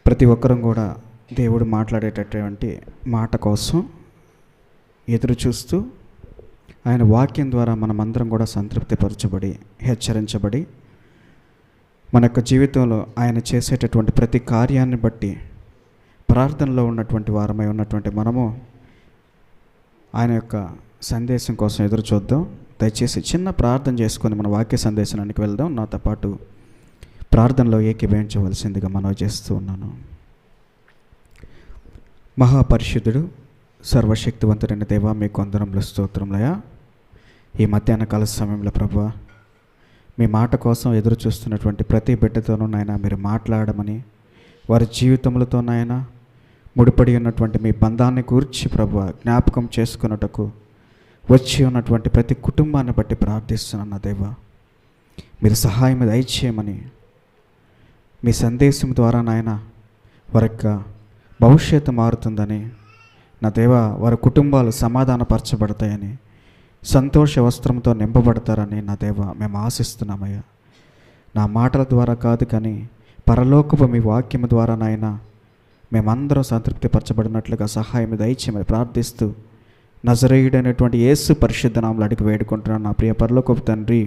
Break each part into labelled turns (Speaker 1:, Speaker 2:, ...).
Speaker 1: ప్రతి ఒక్కరం కూడా దేవుడు మాట్లాడేటటువంటి మాట కోసం ఎదురు చూస్తూ ఆయన వాక్యం ద్వారా మనమందరం కూడా సంతృప్తిపరచబడి హెచ్చరించబడి మన యొక్క జీవితంలో ఆయన చేసేటటువంటి ప్రతి కార్యాన్ని బట్టి ప్రార్థనలో ఉన్నటువంటి వారమై ఉన్నటువంటి మనము ఆయన యొక్క సందేశం కోసం ఎదురు చూద్దాం. దయచేసి చిన్న ప్రార్థన చేసుకొని మన వాక్య సందేశానికి వెళ్దాం. నాతో పాటు ప్రార్థనలో ఏకీభవించవలసిందిగా మనవి చేస్తూ ఉన్నాను. మహాపరిశుద్ధుడు సర్వశక్తివంతుడైన దేవా, మీకు వందనములు స్తోత్రములయ్యా. ఈ మధ్యాహ్న కాల సమయంలో ప్రభువా, మీ మాట కోసం ఎదురు చూస్తున్నటువంటి ప్రతి బిడ్డతోనూ నాయన మీరు మాట్లాడమని, వారి జీవితములతో నాయన ముడిపడి ఉన్నటువంటి మీ బంధాన్ని కూర్చి ప్రభువా జ్ఞాపకం చేసుకున్నటకు వచ్చి ఉన్నటువంటి ప్రతి కుటుంబాన్ని బట్టి ప్రార్థిస్తున్నాను దేవా. మీరు సహాయం దయచేయమని, మీ సందేశం ద్వారా నాయన వారి యొక్క భవిష్యత్తు మారుతుందని, నా దేవా వారి కుటుంబాలు సమాధానపరచబడతాయని, సంతోష వస్త్రంతో నింపబడతారని నా దేవా మేము ఆశిస్తున్నామయ్యా. నా మాటల ద్వారా కాదు కానీ పరలోకపు మీ వాక్యం ద్వారా నాయన మేమందరం సంతృప్తిపరచబడినట్లుగా సహాయం దయచేయమని ప్రార్థిస్తూ నజరేయుడైనటువంటి యేసు పరిశుద్ధ నామములో అడిగి వేడుకుంటున్నాను నా ప్రియ పరలోకపు తండ్రి,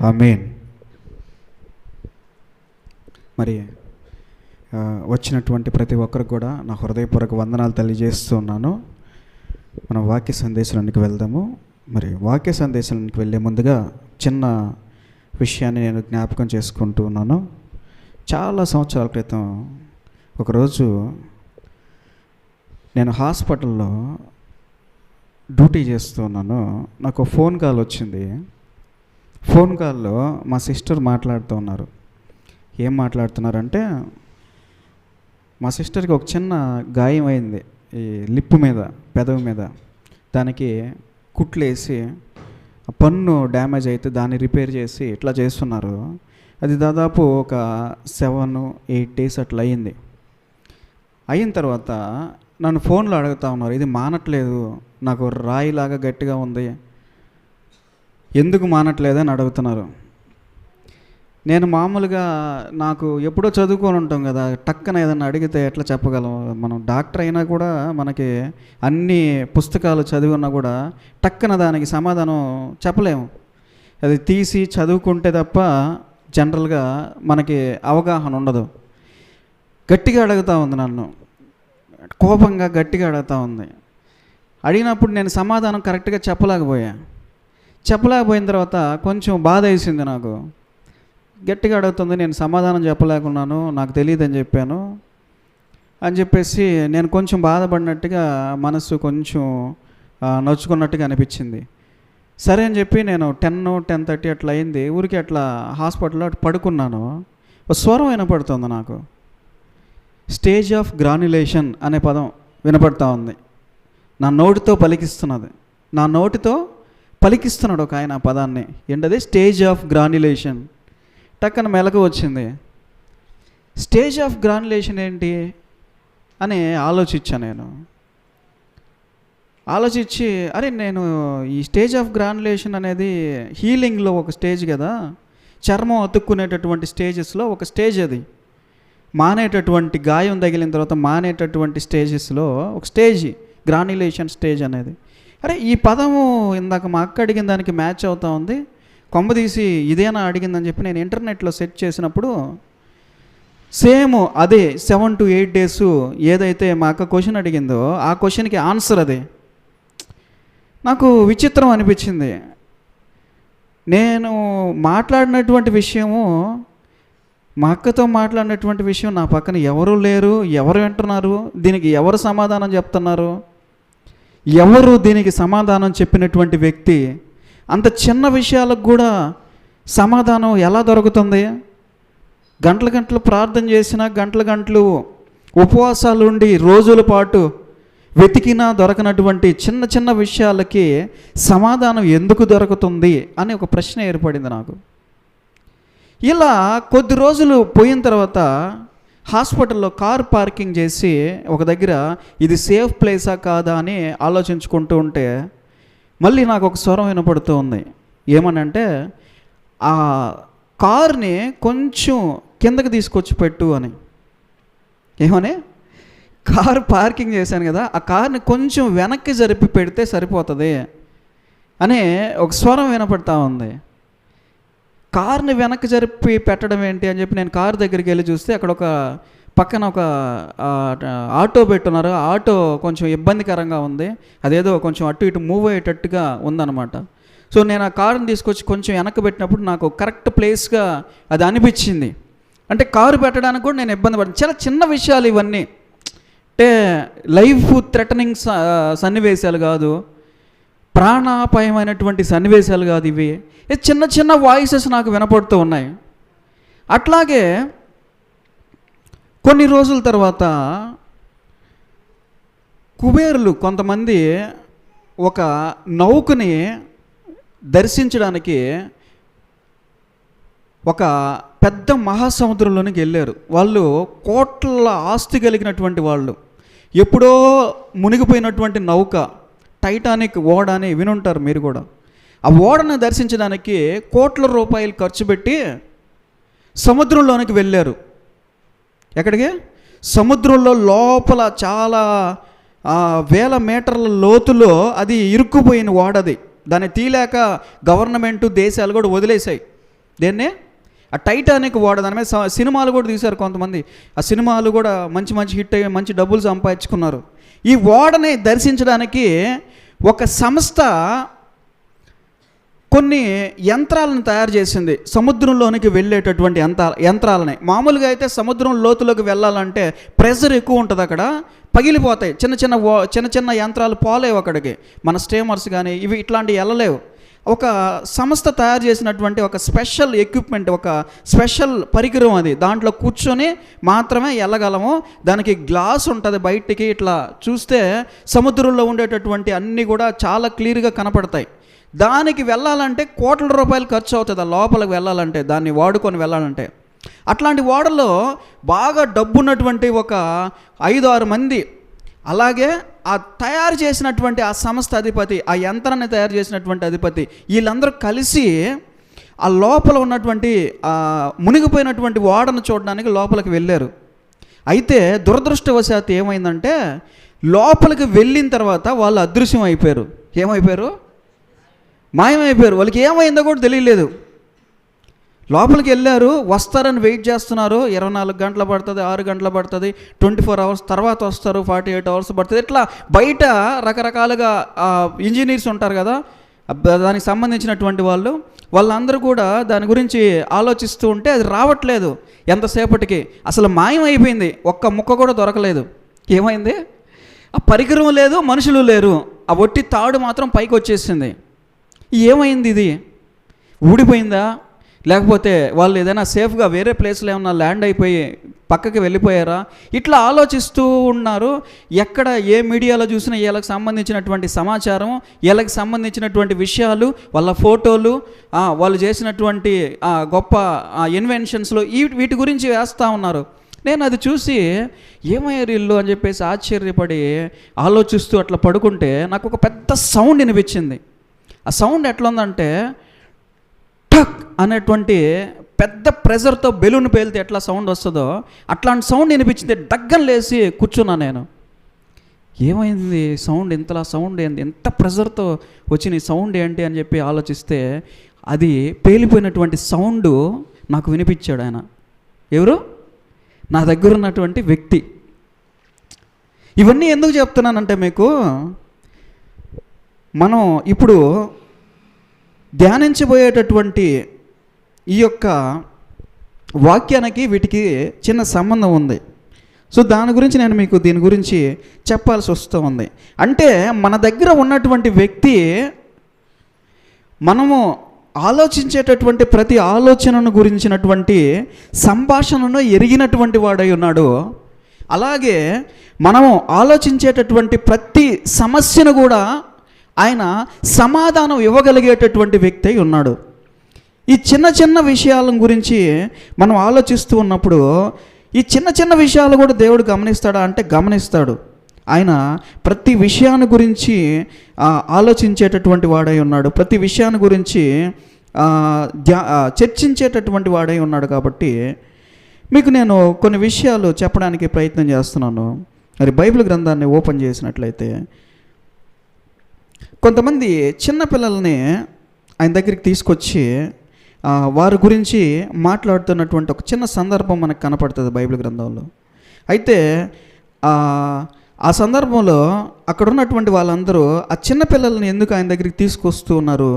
Speaker 1: ఆమేన్. మరి వచ్చినటువంటి ప్రతి ఒక్కరికి కూడా నా హృదయపూర్వక వందనాలు తెలియజేస్తున్నాను. మనం వాక్య సందేశానికి వెళ్దాము. మరి వాక్య సందేశానికి వెళ్ళే ముందుగా చిన్న విషయాన్ని నేను జ్ఞాపకం చేసుకుంటూ ఉన్నాను. చాలా సంవత్సరాల క్రితం ఒకరోజు నేను హాస్పిటల్లో డ్యూటీ చేస్తున్నాను. నాకు ఫోన్ కాల్ వచ్చింది. ఫోన్ కాల్లో మా సిస్టర్ మాట్లాడుతూ ఉన్నారు. ఏం మాట్లాడుతున్నారంటే, మా సిస్టర్కి ఒక చిన్న గాయం అయింది ఈ లిప్ మీద, పెదవి మీద. దానికి కుట్లేసి పన్ను డ్యామేజ్ అయితే దాన్ని రిపేర్ చేసి ఇట్లా చేస్తున్నారు. అది దాదాపు ఒక 7-8 డేస్ అట్లా అయ్యింది. అయిన తర్వాత నన్ను ఫోన్లో అడుగుతూ ఉన్నారు, ఇది మానట్లేదు, నాకు రాయిలాగా గట్టిగా ఉంది, ఎందుకు మానట్లేదని అడుగుతున్నారు. నేను మామూలుగా నాకు ఎప్పుడో చదువుకొని ఉంటాం కదా, టక్కన ఏదన్నా అడిగితే ఎట్లా చెప్పగలం. మనం డాక్టర్ అయినా కూడా మనకి అన్ని పుస్తకాలు చదివినా కూడా టక్కన దానికి సమాధానం చెప్పలేము. అది తీసి చదువుకుంటే తప్ప జనరల్గా మనకి అవగాహన ఉండదు. గట్టిగా అడుగుతూ ఉంది, నన్ను కోపంగా గట్టిగా అడుగుతూ ఉంది. అడిగినప్పుడు నేను సమాధానం కరెక్ట్గా చెప్పలేకపోయిన తర్వాత కొంచెం బాధ వేసింది నాకు. గట్టిగా అడుగుతుంది, నేను సమాధానం చెప్పలేకున్నాను, నాకు తెలియదని చెప్పాను అని చెప్పేసి నేను కొంచెం బాధపడినట్టుగా, మనసు కొంచెం నొచ్చుకున్నట్టుగా అనిపించింది. సరే అని చెప్పి నేను 10-10:30 అట్లా అయింది. ఊరికి అట్లా హాస్పిటల్లో పడుకున్నాను. ఒక స్వరం వినపడుతుంది నాకు. స్టేజ్ ఆఫ్ గ్రాన్యులేషన్ అనే పదం వినపడతా ఉంది. నా నోటితో పలికిస్తున్నాడు ఒక ఆయన ఆ పదాన్ని. ఏంటది? Stage of granulation. టక్కన మెలకు వచ్చింది. స్టేజ్ ఆఫ్ గ్రాన్యులేషన్ ఏంటి అని ఆలోచించి అరే నేను ఈ స్టేజ్ ఆఫ్ గ్రాన్యులేషన్ అనేది హీలింగ్లో ఒక స్టేజ్ కదా, చర్మం అతుక్కునేటటువంటి స్టేజెస్లో ఒక స్టేజ్. అది మానేటటువంటి గాయం తగిలిన తర్వాత మానేటటువంటి స్టేజెస్లో ఒక స్టేజ్ గ్రాన్యులేషన్ స్టేజ్ అనేది. అరే ఈ పదము ఇందాక మా అక్క అడిగిన దానికి మ్యాచ్ అవుతూ ఉంది, కొమ్మదీసి ఇదేనా అడిగిందని చెప్పి నేను ఇంటర్నెట్లో సెర్చ్ చేసినప్పుడు సేమ్ అదే 7-8 డేస్ ఏదైతే మా అక్క క్వశ్చన్ అడిగిందో ఆ క్వశ్చన్కి ఆన్సర్ అదే. నాకు విచిత్రం అనిపించింది. నేను మాట్లాడినటువంటి విషయము, మా అక్కతో మాట్లాడినటువంటి విషయం నా పక్కన ఎవరు లేరు, ఎవరు వింటున్నారు, దీనికి ఎవరు సమాధానం చెప్తున్నారు, ఎవరు దీనికి సమాధానం చెప్పినటువంటి వ్యక్తి, అంత చిన్న విషయాలకు కూడా సమాధానం ఎలా దొరుకుతుంది? గంటలు ప్రార్థన చేసినా, గంటలు ఉపవాసాలు ఉండి రోజుల పాటు వెతికినా దొరకనటువంటి చిన్న విషయాలకి సమాధానం ఎందుకు దొరుకుతుంది అని ఒక ప్రశ్న ఏర్పడింది నాకు. ఇలా కొద్ది రోజులు పోయిన తర్వాత హాస్పిటల్లో కార్ పార్కింగ్ చేసి ఒక దగ్గర ఇది సేఫ్ ప్లేసా కాదా అని ఆలోచించుకుంటూ ఉంటే మళ్ళీ నాకు ఒక స్వరం వినపడుతూ ఉంది. ఏమనంటే ఆ కార్ని కొంచెం కిందకి తీసుకొచ్చి పెట్టు అని. ఏమని? కారు పార్కింగ్ చేశాను కదా, ఆ కార్ని కొంచెం వెనక్కి జరిపి పెడితే సరిపోతుంది అనే ఒక స్వరం వినపడతా ఉంది. కార్ని వెనక్కి జరిపి పెట్టడం ఏంటి అని చెప్పి నేను కారు దగ్గరికి వెళ్ళి చూస్తే అక్కడ ఒక పక్కన ఒక ఆటో పెట్టున్నారు. ఆ ఆటో కొంచెం ఇబ్బందికరంగా ఉంది, అదేదో కొంచెం అటు ఇటు మూవ్ అయ్యేటట్టుగా ఉందన్నమాట. సో నేను ఆ కారుని తీసుకొచ్చి కొంచెం వెనక్కి పెట్టినప్పుడు నాకు కరెక్ట్ ప్లేస్గా అది అనిపించింది. అంటే కారు పెట్టడానికి కూడా నేను ఇబ్బంది పడ్డాను. చాలా చిన్న విషయాలు ఇవన్నీ, అంటే లైఫ్ థ్రెటనింగ్ సన్నివేశాలు కాదు, ప్రాణాపాయమైనటువంటి సన్నివేశాలు కాదు ఇవి. చిన్న చిన్న వాయిసెస్ నాకు వినపడుతూ ఉన్నాయి. అట్లాగే కొన్ని రోజుల తర్వాత కుబేరులు కొంతమంది ఒక నౌకని దర్శించడానికి ఒక పెద్ద మహాసముద్రంలోనికి వెళ్ళారు. వాళ్ళు కోట్ల ఆస్తి కలిగినటువంటి వాళ్ళు, ఎప్పుడో మునిగిపోయినటువంటి నౌక టైటానిక్ ఓడ అని వినుంటారు మీరు కూడా. ఆ ఓడను దర్శించడానికి కోట్ల రూపాయలు ఖర్చు పెట్టి సముద్రంలోనికి వెళ్ళారు. ఎక్కడికి? సముద్రంలో లోపల చాలా వేల మీటర్ల లోతులో అది ఇరుక్కుపోయిన ఓడది. దాన్ని తీలేక గవర్నమెంట్ దేశాలు కూడా వదిలేశాయి. దేన్నే? ఆ టైటానిక్ ఓడ. దాని మీద సినిమాలు కూడా తీశారు కొంతమంది. ఆ సినిమాలు కూడా మంచి మంచి హిట్ అయ్యి మంచి డబ్బులు సంపాదించుకున్నారు. ఈ ఓడని దర్శించడానికి ఒక సంస్థ కొన్ని యంత్రాలను తయారు చేసింది, సముద్రంలోనికి వెళ్ళేటటువంటి యంత్రాలని. మామూలుగా అయితే సముద్రం లోతులోకి వెళ్ళాలంటే ప్రెషర్ ఎక్కువ ఉంటుంది, అక్కడ పగిలిపోతాయి. చిన్న చిన్న యంత్రాలు పోలేవు అక్కడికి, మన స్టీమర్స్ కానీ ఇవి ఇట్లాంటివి వెళ్ళలేవు. ఒక సంస్థ తయారు చేసినటువంటి ఒక స్పెషల్ ఎక్విప్మెంట్, ఒక స్పెషల్ పరికరం అది. దాంట్లో కూర్చొని మాత్రమే వెళ్ళగలము. దానికి గ్లాస్ ఉంటుంది, బయటికి ఇట్లా చూస్తే సముద్రంలో ఉండేటటువంటి అన్నీ కూడా చాలా క్లియర్గా కనపడతాయి. దానికి వెళ్ళాలంటే కోట్ల రూపాయలు ఖర్చు అవుతుంది, ఆ లోపలికి వెళ్ళాలంటే, దాన్ని వాడుకొని వెళ్ళాలంటే. అట్లాంటి ఓడల్లో బాగా డబ్బున్నటువంటి ఒక 5-6 మంది, అలాగే ఆ తయారు చేసినటువంటి ఆ సంస్థ అధిపతి, ఆ యంత్రాన్ని తయారు చేసినటువంటి అధిపతి, వీళ్ళందరూ కలిసి ఆ లోపల ఉన్నటువంటి మునిగిపోయినటువంటి ఓడను చూడడానికి లోపలికి వెళ్ళారు. అయితే దురదృష్టవశాత్తు ఏమైందంటే లోపలికి వెళ్ళిన తర్వాత వాళ్ళు అదృశ్యం అయిపోయారు. ఏమైపోయారు? మాయమైపోయారు. వాళ్ళకి ఏమైందో కూడా తెలియలేదు. లోపలికి వెళ్ళారు, వస్తారని వెయిట్ చేస్తున్నారు. 24 గంటలు పడుతుంది, 6 గంటలు పడుతుంది, 24 అవర్స్ తర్వాత వస్తారు, 48 అవర్స్ పడుతుంది. ఇట్లా బయట రకరకాలుగా ఇంజనీర్స్ ఉంటారు కదా, దానికి సంబంధించినటువంటి వాళ్ళందరూ కూడా దాని గురించి ఆలోచిస్తూ ఉంటే అది రావట్లేదు. ఎంతసేపటికి అసలు మాయమైపోయింది, ఒక్క ముక్క కూడా దొరకలేదు. ఏమైంది? ఆ పరికరం లేదు, మనుషులు లేరు, ఆ ఒట్టి తాడు మాత్రం పైకి వచ్చేసింది. ఏమైంది? ఇది ఊడిపోయిందా, లేకపోతే వాళ్ళు ఏదైనా సేఫ్గా వేరే ప్లేస్లో ఏమన్నా ల్యాండ్ అయిపోయి పక్కకి వెళ్ళిపోయారా? ఇట్లా ఆలోచిస్తూ ఉన్నారు. ఎక్కడ ఏ మీడియాలో చూసినా వీళ్ళకి సంబంధించినటువంటి సమాచారం, వీళ్ళకి సంబంధించినటువంటి విషయాలు, వాళ్ళ ఫోటోలు, వాళ్ళు చేసినటువంటి గొప్ప ఇన్వెన్షన్స్లో వీటి గురించి వేస్తూ ఉన్నారు. నేను అది చూసి ఏమయ్యారు ఇల్లు అని చెప్పేసి ఆశ్చర్యపడి ఆలోచిస్తూ అట్లా పడుకుంటే నాకు ఒక పెద్ద సౌండ్ వినిపించింది. ఆ సౌండ్ ఎట్లా ఉందంటే టక్ అనేటువంటి పెద్ద ప్రెజర్తో బెలూన్ పేలితే ఎట్లా సౌండ్ వస్తుందో అట్లాంటి సౌండ్ వినిపించింది. దగ్గర లేచి కూర్చున్నా నేను. ఏమైంది సౌండ్, ఇంతలా సౌండ్ ఏంది, ఎంత ప్రెజర్తో వచ్చిన సౌండ్ ఏంటి అని చెప్పి ఆలోచిస్తే అది పేలిపోయినటువంటి సౌండ్ నాకు వినిపించాడు ఆయన. ఎవరు? నా దగ్గర ఉన్నటువంటి వ్యక్తి. ఇవన్నీ ఎందుకు చెప్తున్నానంటే మీకు, మనం ఇప్పుడు ధ్యానించబోయేటటువంటి ఈ యొక్క వాక్యానికి వీటికి చిన్న సంబంధం ఉంది. సో దాని గురించి నేను మీకు దీని గురించి చెప్పాల్సి వస్తూ ఉంది. అంటే మన దగ్గర ఉన్నటువంటి వ్యక్తి మనము ఆలోచించేటటువంటి ప్రతి ఆలోచనను గురించినటువంటి సంభాషణను ఎరిగినటువంటి వాడై ఉన్నాడు. అలాగే మనము ఆలోచించేటటువంటి ప్రతి సమస్యను కూడా ఆయన సమాధానం ఇవ్వగలిగేటటువంటి వ్యక్తి అయి ఉన్నాడు. ఈ చిన్న చిన్న విషయాల గురించి మనం ఆలోచిస్తూ ఉన్నప్పుడు ఈ చిన్న చిన్న విషయాలు కూడా దేవుడు గమనిస్తాడా అంటే గమనిస్తాడు. ఆయన ప్రతి విషయాన్ని గురించి ఆలోచించేటటువంటి వాడై ఉన్నాడు, ప్రతి విషయాన్ని గురించి చర్చించేటటువంటి వాడై ఉన్నాడు. కాబట్టి మీకు నేను కొన్ని విషయాలు చెప్పడానికి ప్రయత్నం చేస్తున్నాను. మరి బైబిల్ గ్రంథాన్ని ఓపెన్ చేసినట్లయితే కొంతమంది చిన్నపిల్లల్ని ఆయన దగ్గరికి తీసుకొచ్చి వారి గురించి మాట్లాడుతున్నటువంటి ఒక చిన్న సందర్భం మనకు కనపడుతుంది బైబిల్ గ్రంథంలో. అయితే ఆ సందర్భంలో అక్కడ ఉన్నటువంటి వాళ్ళందరూ ఆ చిన్నపిల్లల్ని ఎందుకు ఆయన దగ్గరికి తీసుకొస్తూ ఉన్నారు,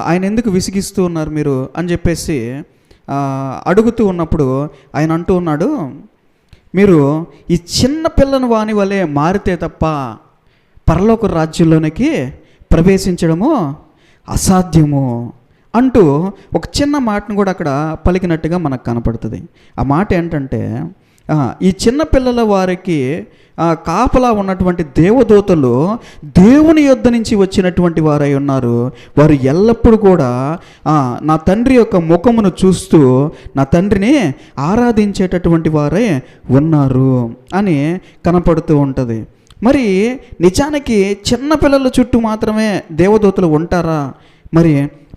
Speaker 1: ఆయన ఎందుకు విసిగిస్తూ ఉన్నారు మీరు అని చెప్పేసి అడుగుతూ ఉన్నప్పుడు ఆయన అంటూ ఉన్నాడు, మీరు ఈ చిన్న పిల్లని వాని వలె మారితే తప్ప పరలోక రాజ్యంలోనికి ప్రవేశించడము అసాధ్యము అంటూ ఒక చిన్న మాటను కూడా అక్కడ పలికినట్టుగా మనకు కనపడుతుంది. ఆ మాట ఏంటంటే, ఈ చిన్న పిల్లల వారికి కాపలా ఉన్నటువంటి దేవదూతలు దేవుని యొద్ద నుంచి వచ్చినటువంటి వారై ఉన్నారు. వారు ఎల్లప్పుడూ కూడా నా తండ్రి యొక్క ముఖమును చూస్తూ నా తండ్రిని ఆరాధించేటటువంటి వారై ఉన్నారు అని కనపడుతూ ఉంటుంది. మరి నిజానికి చిన్నపిల్లల చుట్టూ మాత్రమే దేవదూతలు ఉంటారా, మరి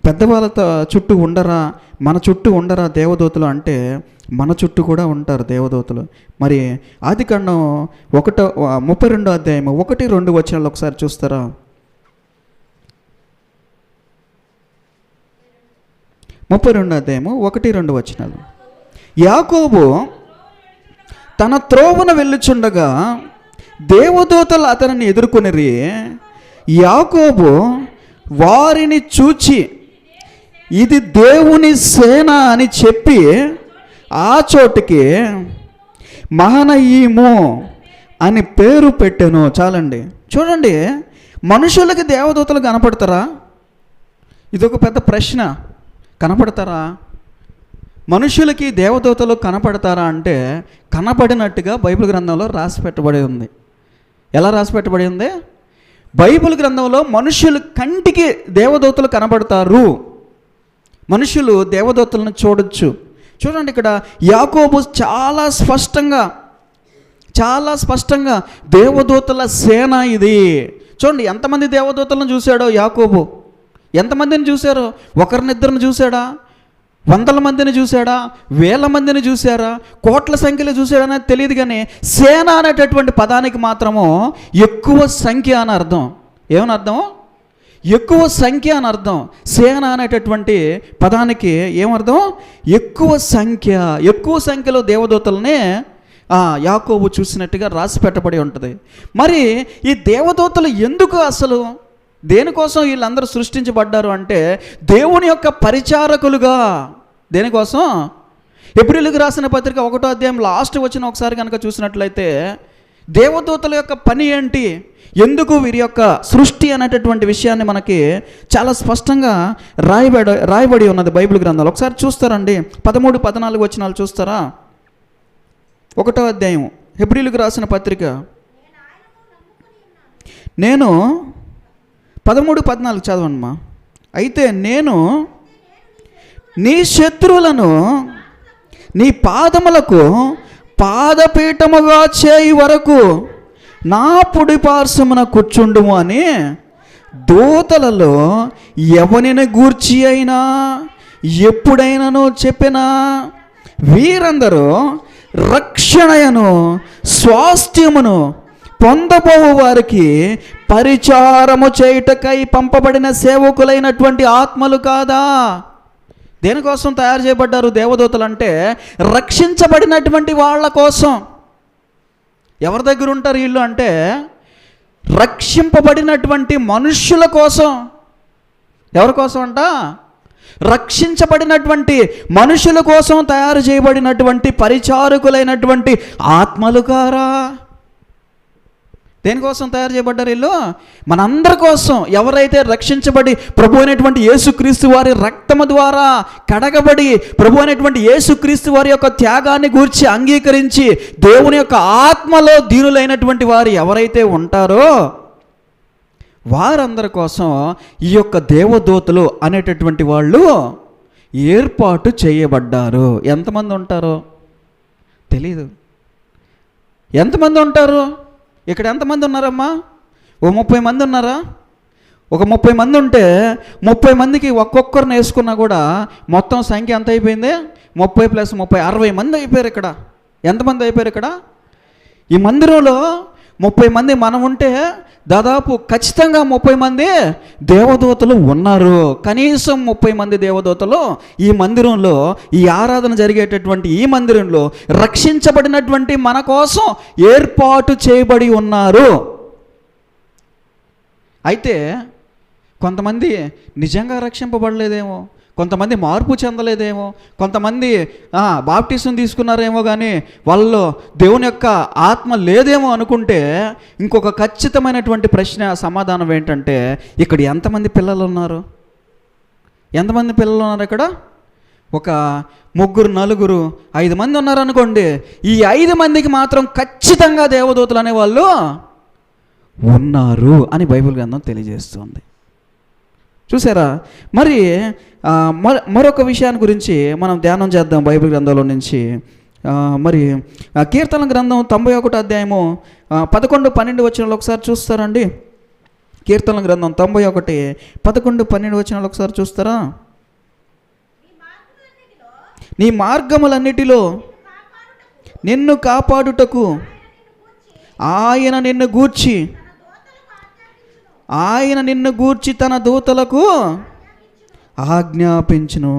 Speaker 1: పెద్దవాళ్ళతో చుట్టూ ఉండరా, మన చుట్టూ ఉండరా దేవదూతలు అంటే మన చుట్టూ కూడా ఉంటారు దేవదూతలు. మరి ఆదికాండం 32వ అధ్యాయము 1-2 వచనాలు ఒకసారి చూస్తారా? 32వ అధ్యాయము 1-2 వచనాలు. యాకోబు తన త్రోవన వెళ్ళుచుండగా దేవదూతలు అతనిని ఎదుర్కొనిరి. యాకోబు వారిని చూచి ఇది దేవుని సేన అని చెప్పి ఆ చోటుకి మహనయీము అని పేరు పెట్టాను. చాలండి. చూడండి, మనుషులకి దేవదూతలు కనపడతారా? ఇదొక పెద్ద ప్రశ్న. కనపడతారా? మనుషులకి దేవదూతలు కనపడతారా అంటే కనపడినట్టుగా బైబిల్ గ్రంథంలో రాసి పెట్టబడి ఉంది. ఎలా రాసి పెట్టబడి ఉంది? బైబిల్ గ్రంథంలో మనుషుల కంటికి దేవదూతలు కనబడతారు, మనుషులు దేవదూతలను చూడొచ్చు. చూడండి, ఇక్కడ యాకోబు చాలా స్పష్టంగా దేవదూతల సేన ఇది. చూడండి, ఎంతమంది దేవదూతలను చూశాడో యాకోబు. ఎంతమందిని చూశారో? ఒకరినిద్దరిని చూశాడా? వందల మందిని చూశాడా? వేల మందిని చూశారా? కోట్ల సంఖ్యలో చూశాడనేది తెలియదు, కానీ సేన అనేటటువంటి పదానికి మాత్రము ఎక్కువ సంఖ్య అని అర్థం. ఏమని అర్థం? ఎక్కువ సంఖ్య అని అర్థం. సేన అనేటటువంటి పదానికి ఏమర్థం? ఎక్కువ సంఖ్యలో దేవదూతలనే యాకోబు చూసినట్టుగా రాసి పెట్టబడి ఉంటుంది. మరి ఈ దేవదూతలు ఎందుకు, అసలు దేనికోసం వీళ్ళందరూ సృష్టించబడ్డారు అంటే దేవుని యొక్క పరిచారకులుగా. దేనికోసం? హెబ్రీయులకు రాసిన పత్రిక 1వ అధ్యాయం లాస్ట్ వచ్చిన ఒకసారి కనుక చూసినట్లయితే దేవదూతల యొక్క పని ఏంటి, ఎందుకు వీరి యొక్క సృష్టి అనేటటువంటి విషయాన్ని మనకి చాలా స్పష్టంగా రాయబడి ఉన్నది బైబిల్ గ్రంథంలో. ఒకసారి చూస్తారండి, 13-14 వచనాలు చూస్తారా? 1వ అధ్యాయం హెబ్రీయులకు రాసిన పత్రిక. నేను 13-14 చదవమ్మా. అయితే నేను నీ శత్రువులను నీ పాదములకు పాదపీఠముగా చేయి వరకు నా పొడి పార్శ్వమున కూర్చుండుము అని దూతలలో ఎవరిని గూర్చి అయినా ఎప్పుడైనాను చెప్పినా వీరందరూ రక్షణయను స్వాస్థ్యమును పొందబోవు వారికి పరిచారము చేయుటకై పంపబడిన సేవకులైనటువంటి ఆత్మలు కాదా? దేనికోసం తయారు చేయబడ్డారు దేవదూతలు అంటే రక్షించబడినటువంటి వాళ్ళ కోసం. ఎవరి దగ్గర ఉంటారు వీళ్ళు అంటే రక్షింపబడినటువంటి మనుష్యుల కోసం. ఎవరి కోసం అంట? రక్షించబడినటువంటి మనుషుల కోసం తయారు చేయబడినటువంటి పరిచారకులైనటువంటి ఆత్మలు కారా? దేనికోసం తయారు చేయబడ్డారు వీళ్ళు? మనందరి కోసం. ఎవరైతే రక్షించబడి ప్రభు అయినటువంటి యేసుక్రీస్తు వారి రక్తము ద్వారా కడగబడి ప్రభు అయినటువంటి యేసుక్రీస్తు వారి యొక్క త్యాగాన్ని గూర్చి అంగీకరించి దేవుని యొక్క ఆత్మలో దీనులైనటువంటి వారు ఎవరైతే ఉంటారో వారందరి కోసం ఈ యొక్క దేవదూతలు అనేటటువంటి వాళ్ళు ఏర్పాటు చేయబడ్డారు. ఎంతమంది ఉంటారో తెలీదు. ఎంతమంది ఉంటారు? ఇక్కడ ఎంతమంది ఉన్నారమ్మా? 30 మంది ఉన్నారా? ఒక 30 మంది ఉంటే 30 మందికి ఒక్కొక్కరిని వేసుకున్నా కూడా మొత్తం సంఖ్య ఎంత అయిపోయింది? 30 + 30 60 మంది అయిపోయారు ఇక్కడ. ఎంతమంది అయిపోయారు ఇక్కడ? ఈ మందిరంలో 30 మంది మనం ఉంటే దాదాపు ఖచ్చితంగా 30 మంది దేవదూతలు ఉన్నారు. కనీసం 30 మంది దేవదూతలు ఈ మందిరంలో, ఈ ఆరాధన జరిగేటటువంటి ఈ మందిరంలో రక్షించబడినటువంటి మన కోసం ఏర్పాటు చేయబడి ఉన్నారు. అయితే కొంతమంది నిజంగా రక్షింపబడలేదేమో, కొంతమంది మార్పు చెందలేదేమో, కొంతమంది బాప్టిజం తీసుకున్నారేమో, కానీ వాళ్ళలో దేవుని యొక్క ఆత్మ లేదేమో అనుకుంటే ఇంకొక ఖచ్చితమైనటువంటి ప్రశ్న సమాధానం ఏంటంటే, ఇక్కడ ఎంతమంది పిల్లలు ఉన్నారు? ఎంతమంది పిల్లలు ఉన్నారు ఇక్కడ? ఒక 3 4 5 మంది ఉన్నారనుకోండి. ఈ 5 మందికి మాత్రం ఖచ్చితంగా దేవదూతలు అనేవాళ్ళు ఉన్నారు అని బైబిల్ గ్రంథం తెలియజేస్తుంది. చూసారా? మరి మరొక విషయాన్ని గురించి మనం ధ్యానం చేద్దాం బైబిల్ గ్రంథంలో నుంచి. మరి కీర్తన గ్రంథం 91 అధ్యాయము 11 12 వచనాలు ఒకసారి చూస్తారండి. కీర్తన గ్రంథం 91 11 12 వచనాలు ఒకసారి చూస్తారా? నీ మార్గములన్నిటిలో నిన్ను కాపాడుటకు ఆయన నిన్ను గూర్చి తన దూతలకు ఆజ్ఞాపించును.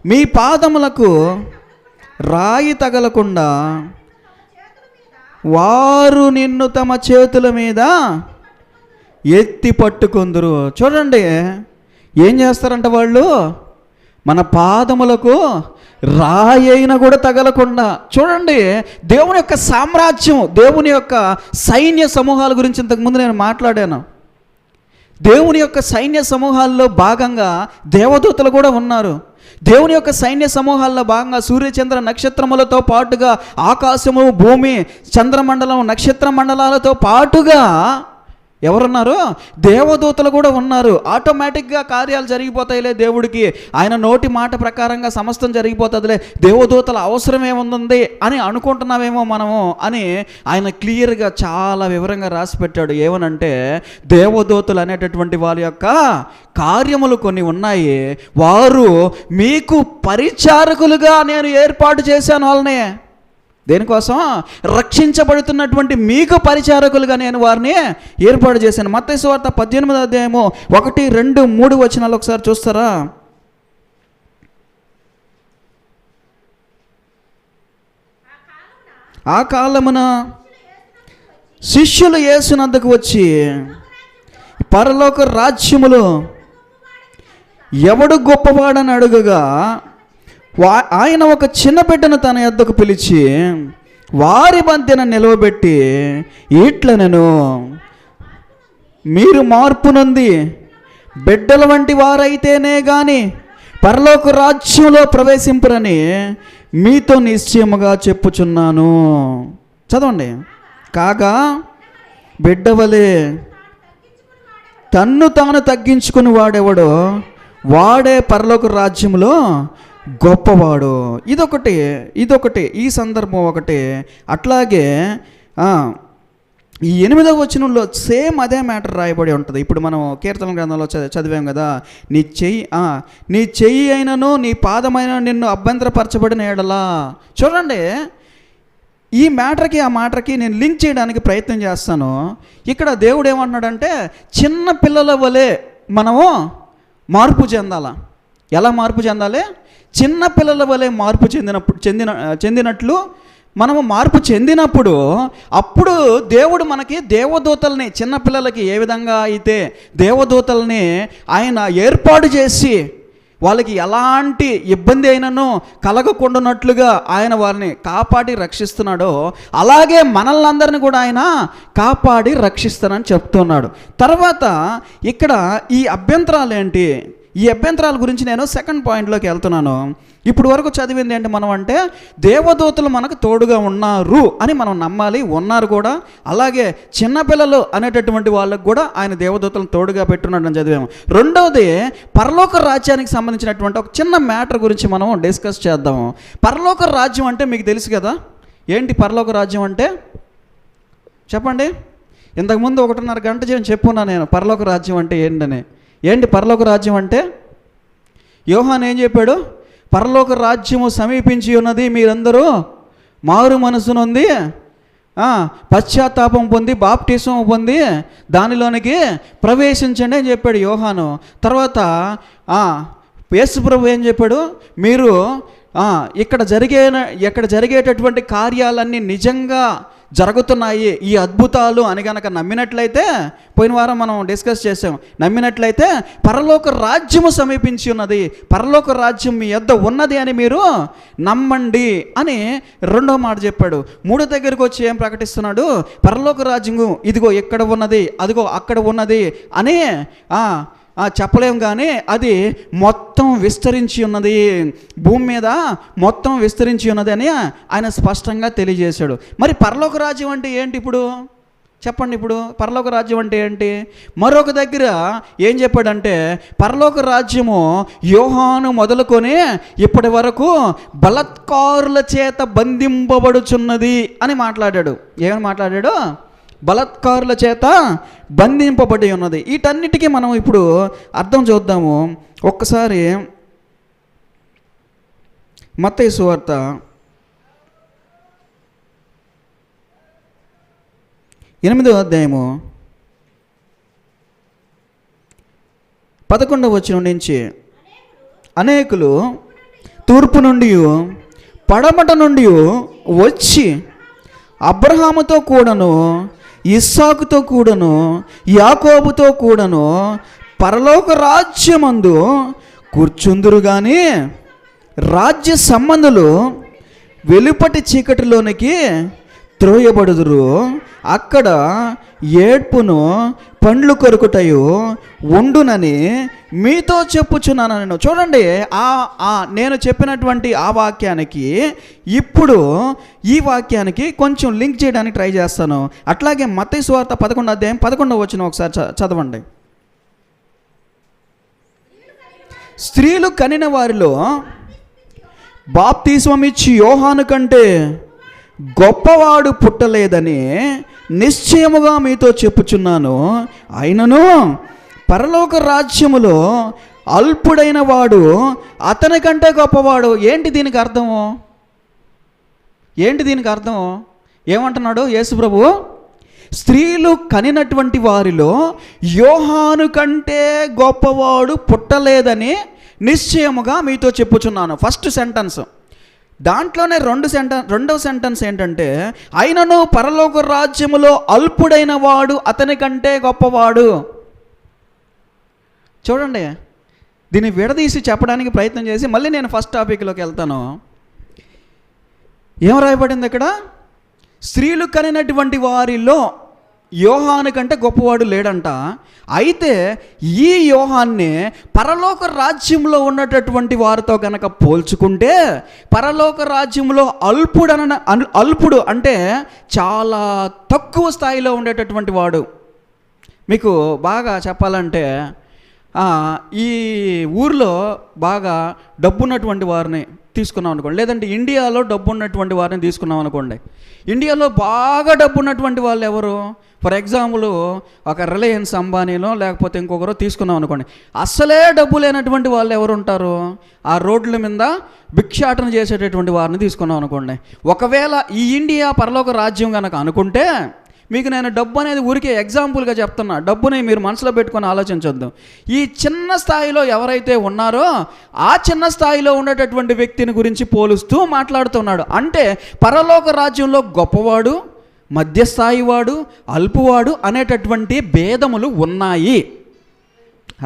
Speaker 1: మీ పాదములకు రాయి తగలకుండా వారు నిన్ను తమ చేతుల మీద ఎత్తి పట్టుకొందురు. చూడండి, ఏం చేస్తారంట వాళ్ళు? మన పాదములకు రాయి అయినా కూడా తగలకుండా. చూడండి, దేవుని యొక్క సామ్రాజ్యం, దేవుని యొక్క సైన్య సమూహాల గురించి ఇంతకుముందు నేను మాట్లాడాను. దేవుని యొక్క సైన్య సమూహాల్లో భాగంగా దేవదూతలు కూడా ఉన్నారు. దేవుని యొక్క సైన్య సమూహాల్లో భాగంగా సూర్యచంద్ర నక్షత్రములతో పాటుగా ఆకాశము, భూమి, చంద్రమండలం, నక్షత్ర మండలాలతో పాటుగా ఎవరున్నారు? దేవదూతలు కూడా ఉన్నారు. ఆటోమేటిక్గా కార్యాలు జరిగిపోతాయిలే, దేవుడికి ఆయన నోటి మాట ప్రకారంగా సమస్తం జరిగిపోతుందిలే, దేవదూతల అవసరం ఏముంది అని అనుకుంటున్నామేమో మనము అని ఆయన క్లియర్గా చాలా వివరంగా రాసి పెట్టాడు. ఏమనంటే, దేవదూతలు అనేటటువంటి వాళ్ళ యొక్క కార్యములు కొన్ని ఉన్నాయి. వారు మీకు పరిచారకులుగా నేను ఏర్పాటు చేశాను వాళ్ళని. దేనికోసం? రక్షించబడుతున్నటువంటి మీకు పరిచారకులుగా నేను వారిని ఏర్పాటు చేశాను. మత్తయి సువార్త 18 అధ్యాయము 1 2 3 వచనాలు ఒకసారి చూస్తారా? ఆ కాలమున శిష్యులు యేసునద్దకు వచ్చి, పరలోక రాజ్యములో ఎవడు గొప్పవాడని అడుగగా, ఆయన ఒక చిన్న బిడ్డను తన యొద్దకు పిలిచి వారి మధ్యన నిలవబెట్టి ఇట్లనెను, మీరు మార్పు నొంది బిడ్డల వంటి వారైతేనే గాని పరలోక రాజ్యంలో ప్రవేశింపురని మీతో నిశ్చయముగా చెప్పుచున్నాను. చదవండి. కాగా బిడ్డవలే తన్ను తాను తగ్గించుకుని వాడెవడో వాడే పరలోక రాజ్యంలో గొప్పవాడు. ఇదొకటి ఈ సందర్భం ఒకటి. అట్లాగే ఈ 8వ వచనంలో సేమ్ అదే మ్యాటర్ రాయబడి ఉంటుంది. ఇప్పుడు మనం కీర్తన గ్రంథంలో చదివాం కదా, నీ చెయ్యి అయినను నీ పాదమైన నిన్ను అభ్యంతరపరచబడిన ఎడలా. చూడండి, ఈ మ్యాటర్కి ఆ మ్యాటర్కి నేను లింక్ చేయడానికి ప్రయత్నం చేస్తాను. ఇక్కడ దేవుడు ఏమంటున్నాడంటే, చిన్న పిల్లల వలె మనము మార్పు చెందాలా. ఎలా మార్పు చెందాలి? చిన్న పిల్లల వలె మార్పు చెందినట్లు మనము మార్పు చెందినప్పుడు, అప్పుడు దేవుడు మనకి దేవదూతల్ని, చిన్నపిల్లలకి ఏ విధంగా అయితే దేవదూతల్ని ఆయన ఏర్పాటు చేసి వాళ్ళకి ఎలాంటి ఇబ్బంది అయినను కలగకుండానట్లుగా ఆయన వారిని కాపాడి రక్షిస్తున్నాడో, అలాగే మనల్ని అందరినీ కూడా ఆయన కాపాడి రక్షిస్తానని చెప్తున్నాడు. తర్వాత ఇక్కడ ఈ అభ్యంతరాలు ఏంటి? ఈ అభ్యంతరాల గురించి నేను సెకండ్ పాయింట్లోకి వెళ్తున్నాను. ఇప్పుడు వరకు చదివింది ఏంటి మనం అంటే, దేవదూతలు మనకు తోడుగా ఉన్నారు అని మనం నమ్మాలి, ఉన్నారు కూడా. అలాగే చిన్నపిల్లలు అనేటటువంటి వాళ్ళకు కూడా ఆయన దేవదూతలను తోడుగా పెట్టున్నాడని చదివాము. రెండవది, పరలోక రాజ్యానికి సంబంధించినటువంటి ఒక చిన్న మ్యాటర్ గురించి మనం డిస్కస్ చేద్దాము. పరలోక రాజ్యం అంటే మీకు తెలుసు కదా. ఏంటి పరలోక రాజ్యం అంటే? చెప్పండి. ఇంతకుముందు 1.5 గంట చెప్పున్నా నేను పరలోక రాజ్యం అంటే ఏంటని. ఏంటి పరలోక రాజ్యం అంటే? యోహాను ఏం చెప్పాడు? పరలోక రాజ్యము సమీపించి ఉన్నది, మీరందరూ మారు మనసు నొంది పశ్చాత్తాపం పొంది బాప్టిజం పొంది దానిలోనికి ప్రవేశించండి అని చెప్పాడు యోహాను. తర్వాత యేసుప్రభు ఏం చెప్పాడు, మీరు ఇక్కడ జరిగేటటువంటి కార్యాలన్నీ నిజంగా జరుగుతున్నాయి, ఈ అద్భుతాలు అని కనుక నమ్మినట్లయితే, పోయిన వారం మనం డిస్కస్ చేసాం, నమ్మినట్లయితే పరలోక రాజ్యము సమీపించి ఉన్నది, పరలోక రాజ్యం మీ యొద్ద ఉన్నది అని మీరు నమ్మండి అని రెండో మాట చెప్పాడు. మూడో దగ్గరికి వచ్చి ఏం ప్రకటిస్తున్నాడు, పరలోక రాజ్యము ఇదిగో ఇక్కడ ఉన్నది, అదిగో అక్కడ ఉన్నది అని చెప్పలేం, కానీ అది మొత్తం విస్తరించి ఉన్నది, భూమి మీద మొత్తం విస్తరించి ఉన్నది అని ఆయన స్పష్టంగా తెలియజేశాడు. మరి పరలోక రాజ్యం అంటే ఏంటి ఇప్పుడు చెప్పండి? ఇప్పుడు పరలోక రాజ్యం అంటే ఏంటి? మరొక దగ్గర ఏం చెప్పాడంటే, పరలోక రాజ్యము యోహాను మొదలుకొని ఇప్పటి వరకు బలాత్కారుల చేత బంధింపబడుచున్నది అని మాట్లాడాడు. ఏమని మాట్లాడాడు? బలాత్కారుల చేత బంధింపబడి ఉన్నది. వీటన్నిటికీ మనం ఇప్పుడు అర్థం చూద్దాము. ఒక్కసారి మత్తయి సువార్త 8వ అధ్యాయము 11వ వచనం నుంచి, అనేకులు తూర్పు నుండి పడమట నుండి వచ్చి అబ్రహాముతో కూడాను, ఇస్సాకుతో కూడాను, యాకోబుతో కూడాను పరలోక రాజ్యమందు కూర్చుందురు గాని రాజ్య సంబంధులు వెలుపటి చీకటిలోనికి త్రోయబడుదురు, అక్కడ ఏడ్పును పండ్లు కొరుకుటయు ఉండునని మీతో చెప్పుచున్నాను. నేను చూడండి, నేను చెప్పినటువంటి ఆ వాక్యానికి ఇప్పుడు ఈ వాక్యానికి కొంచెం లింక్ చేయడానికి ట్రై చేస్తాను. అట్లాగే మత్తయి సువార్త 11వ అధ్యాయం 11వ వచనం ఒకసారి చదవండి. స్త్రీలు కనిన వారిలో బాప్తిస్మమిచ్చి యోహాను కంటే గొప్పవాడు పుట్టలేదని నిశ్చయముగా మీతో చెప్పుచున్నాను. అయినను పరలోక రాజ్యములో అల్పుడైన వాడు అతని కంటే గొప్పవాడు. ఏంటి దీనికి అర్థము? ఏమంటున్నాడు యేసుప్రభు? స్త్రీలు కనినటువంటి వారిలో యోహాను కంటే గొప్పవాడు పుట్టలేదని నిశ్చయముగా మీతో చెప్పుచున్నాను. First sentence. దాంట్లోనే రెండవ సెంటెన్స్ ఏంటంటే, అయినను పరలోక రాజ్యములో అల్పుడైన వాడు అతని కంటే గొప్పవాడు. చూడండి, దీన్ని విడదీసి చెప్పడానికి ప్రయత్నం చేసి మళ్ళీ నేను ఫస్ట్ టాపిక్లోకి వెళ్తాను. ఏం రాయబడింది ఇక్కడ? స్త్రీలు కనినటువంటి వారిలో యోహాను కంటే గొప్పవాడు లేడంట. అయితే ఈ యోహాన్ని పరలోక రాజ్యంలో ఉన్నటువంటి వారితో కనుక పోల్చుకుంటే, పరలోక రాజ్యంలో అల్పుడు అంటే చాలా తక్కువ స్థాయిలో ఉండేటటువంటి వాడు. మీకు బాగా చెప్పాలంటే, ఈ ఊర్లో బాగా డబ్బున్నటువంటి వారిని తీసుకున్నాం అనుకోండి, లేదంటే ఇండియాలో డబ్బు ఉన్నటువంటి వారిని తీసుకున్నాం అనుకోండి. ఇండియాలో బాగా డబ్బు ఉన్నటువంటి వాళ్ళు ఎవరు? ఫర్ ఎగ్జాంపుల్ ఒక రిలయన్స్ అంబానీలో లేకపోతే ఇంకొకరు తీసుకున్నాం అనుకోండి. అసలే డబ్బు లేనటువంటి వాళ్ళు ఎవరు ఉంటారు? ఆ రోడ్ల మీద భిక్షాటన చేసేటటువంటి వారిని తీసుకున్నాం అనుకోండి. ఒకవేళ ఈ ఇండియా పరలోక రాజ్యం కనుక అనుకుంటే, మీకు నేను డబ్బు అనేది ఊరికే ఎగ్జాంపుల్గా చెప్తున్నా, డబ్బుని మీరు మనసులో పెట్టుకొని ఆలోచించొద్దు. ఈ చిన్న స్థాయిలో ఎవరైతే ఉన్నారో ఆ చిన్న స్థాయిలో ఉండేటటువంటి వ్యక్తిని గురించి పోలుస్తూ మాట్లాడుతున్నాడు. అంటే పరలోక రాజ్యంలో గొప్పవాడు, మధ్యస్థాయి వాడు, అల్పువాడు అనేటటువంటి భేదములు ఉన్నాయి.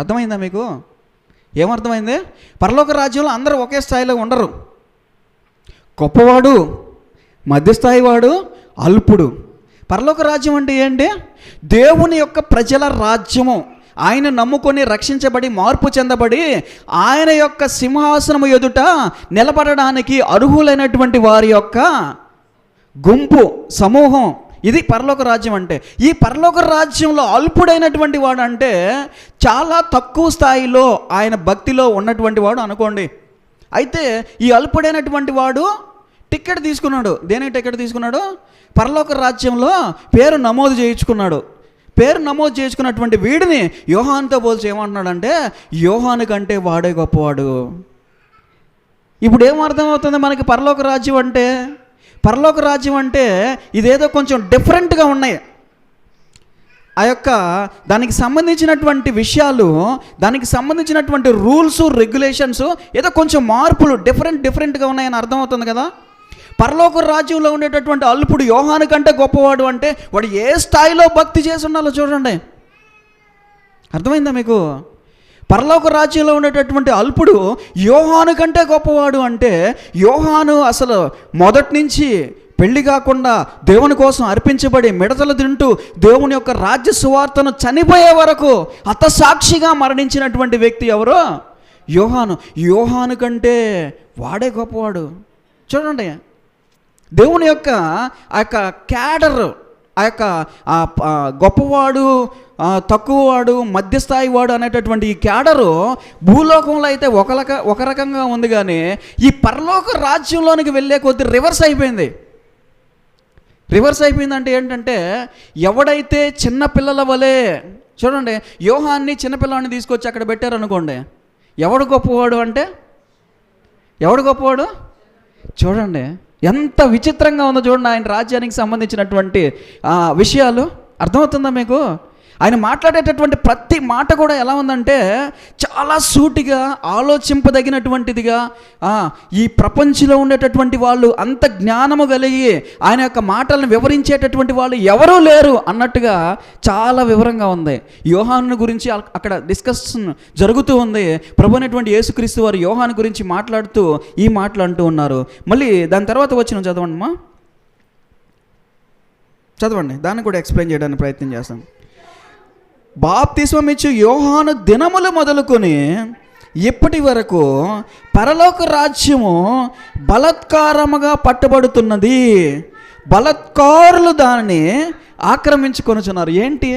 Speaker 1: అర్థమైందా మీకు? ఏమర్థమైంది? పరలోక రాజ్యంలో అందరూ ఒకే స్థాయిలో ఉండరు. గొప్పవాడు, మధ్యస్థాయి వాడు, అల్పుడు. పరలోక రాజ్యం అంటే ఏంటి? దేవుని యొక్క ప్రజల రాజ్యము. ఆయన నమ్ముకొని రక్షించబడి మార్పు చెందబడి ఆయన యొక్క సింహాసనము ఎదుట నిలబడడానికి అర్హులైనటువంటి వారి యొక్క గుంపు, సమూహం. ఇది పరలోక రాజ్యం అంటే. ఈ పరలోక రాజ్యంలో అల్పుడైనటువంటి వాడు అంటే చాలా తక్కువ స్థాయిలో ఆయన భక్తిలో ఉన్నటువంటి వాడు అనుకోండి. అయితే ఈ అల్పుడైనటువంటి వాడు టికెట్ తీసుకున్నాడు. దేనికి టికెట్ తీసుకున్నాడు? పరలోక రాజ్యంలో పేరు నమోదు చేయించుకున్నాడు. పేరు నమోదు చేసుకున్నటువంటి వీడిని యోహానుతో పోల్చి ఏమంటున్నాడంటే, యోహాను కంటే వాడే గొప్పవాడు. ఇప్పుడు ఏం అర్థమవుతుంది మనకి పరలోక రాజ్యం అంటే? పరలోక రాజ్యం అంటే ఇదేదో కొంచెం డిఫరెంట్గా ఉన్నాయి. ఆ యొక్క దానికి సంబంధించినటువంటి విషయాలు, దానికి సంబంధించినటువంటి రూల్స్ రెగ్యులేషన్స్ ఏదో కొంచెం మార్పులు డిఫరెంట్గా ఉన్నాయని అర్థమవుతుంది కదా. పరలోక రాజ్యంలో ఉండేటటువంటి అల్పుడు యోహాను కంటే గొప్పవాడు అంటే వాడు ఏ స్థాయిలో భక్తి చేసి ఉండాలో చూడండి. అర్థమైందా మీకు? పరలోక రాజ్యంలో ఉండేటటువంటి అల్పుడు యోహాను కంటే గొప్పవాడు అంటే యోహాను అసలు మొదటి నుంచి పెళ్లి కాకుండా దేవుని కోసం అర్పించబడి మిడతలు తింటూ దేవుని యొక్క రాజ్య సువార్తను చనిపోయే వరకు హతసాక్షిగా మరణించినటువంటి వ్యక్తి ఎవరో? యోహాను కంటే వాడే గొప్పవాడు. చూడండి, దేవుని యొక్క ఆ యొక్క క్యాడర్, ఆ యొక్క గొప్పవాడు, తక్కువవాడు, మధ్యస్థాయి వాడు అనేటటువంటి ఈ క్యాడరు భూలోకంలో అయితే ఒక రకంగా ఉంది, కానీ ఈ పరలోక రాజ్యంలోనికి వెళ్ళే కొద్దీ రివర్స్ అయిపోయింది. అంటే ఏంటంటే, ఎవడైతే చిన్నపిల్లల వలె, చూడండి, యోహాన్ని చిన్నపిల్లాన్ని తీసుకొచ్చి అక్కడ పెట్టారనుకోండి, ఎవడు గొప్పవాడు అంటే ఎవడు గొప్పవాడు? చూడండి ఎంత విచిత్రంగా ఉందో చూడండి ఆయన రాజ్యానికి సంబంధించినటువంటి విషయాలు. అర్థమవుతుందా మీకు? ఆయన మాట్లాడేటటువంటి ప్రతి మాట కూడా ఎలా ఉందంటే చాలా సూటిగా, ఆలోచింపదగినటువంటిదిగా, ఈ ప్రపంచంలో ఉండేటటువంటి వాళ్ళు అంత జ్ఞానము కలిగి ఆయన యొక్క మాటలను వివరించేటటువంటి వాళ్ళు ఎవరూ లేరు అన్నట్టుగా చాలా వివరంగా ఉంది. యోహాను గురించి అక్కడ డిస్కషన్ జరుగుతూ ఉంది. ప్రభు అయినటువంటి యేసుక్రీస్తు వారు యోహాను గురించి మాట్లాడుతూ ఈ మాటలు అంటూ ఉన్నారు. మళ్ళీ దాని తర్వాత వచ్చిన చదవండి, దాన్ని కూడా ఎక్స్ప్లెయిన్ చేయడానికి ప్రయత్నం చేస్తాం. బాప్తిస్మం ఇచ్చు యోహాను దినములు మొదలుకొని ఇప్పటి వరకు పరలోక రాజ్యము బలత్కారముగా పట్టబడుతున్నది, బలత్కారులు దానిని ఆక్రమించుకొనుచున్నారు. ఏంటి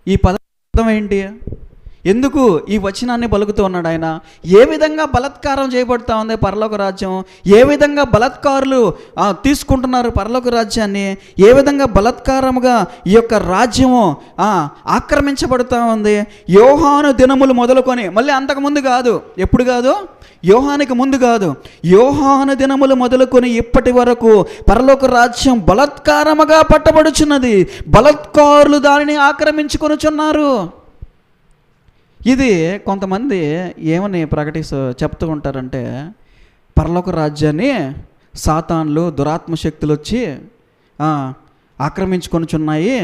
Speaker 1: ఈ పదం? ఏంటి? ఎందుకు ఈ వచనాన్ని పలుకుతూ ఉన్నాడు ఆయన? ఏ విధంగా బలత్కారం చేయబడుతూ ఉంది పరలోక రాజ్యం? ఏ విధంగా బలత్కారులు తీసుకుంటున్నారు పరలోక రాజ్యాన్ని? ఏ విధంగా బలత్కారముగా ఈ యొక్క రాజ్యము ఆక్రమించబడుతూ ఉంది? యోహాను దినములు మొదలుకొని, మళ్ళీ అంతకుముందు కాదు, ఎప్పుడు కాదు, యోహానికి ముందు కాదు, యోహాను దినములు మొదలుకొని ఇప్పటి వరకు పరలోక రాజ్యం బలత్కారముగా పట్టబడుచున్నది, బలత్కారులు దానిని ఆక్రమించుకొనుచున్నారు. ఇది కొంతమంది ఏమని చెప్తూ ఉంటారంటే, పరలోక రాజ్యాన్ని సాతాన్లు, దురాత్మ శక్తులు వచ్చి ఆక్రమించుకొనుచున్నాయి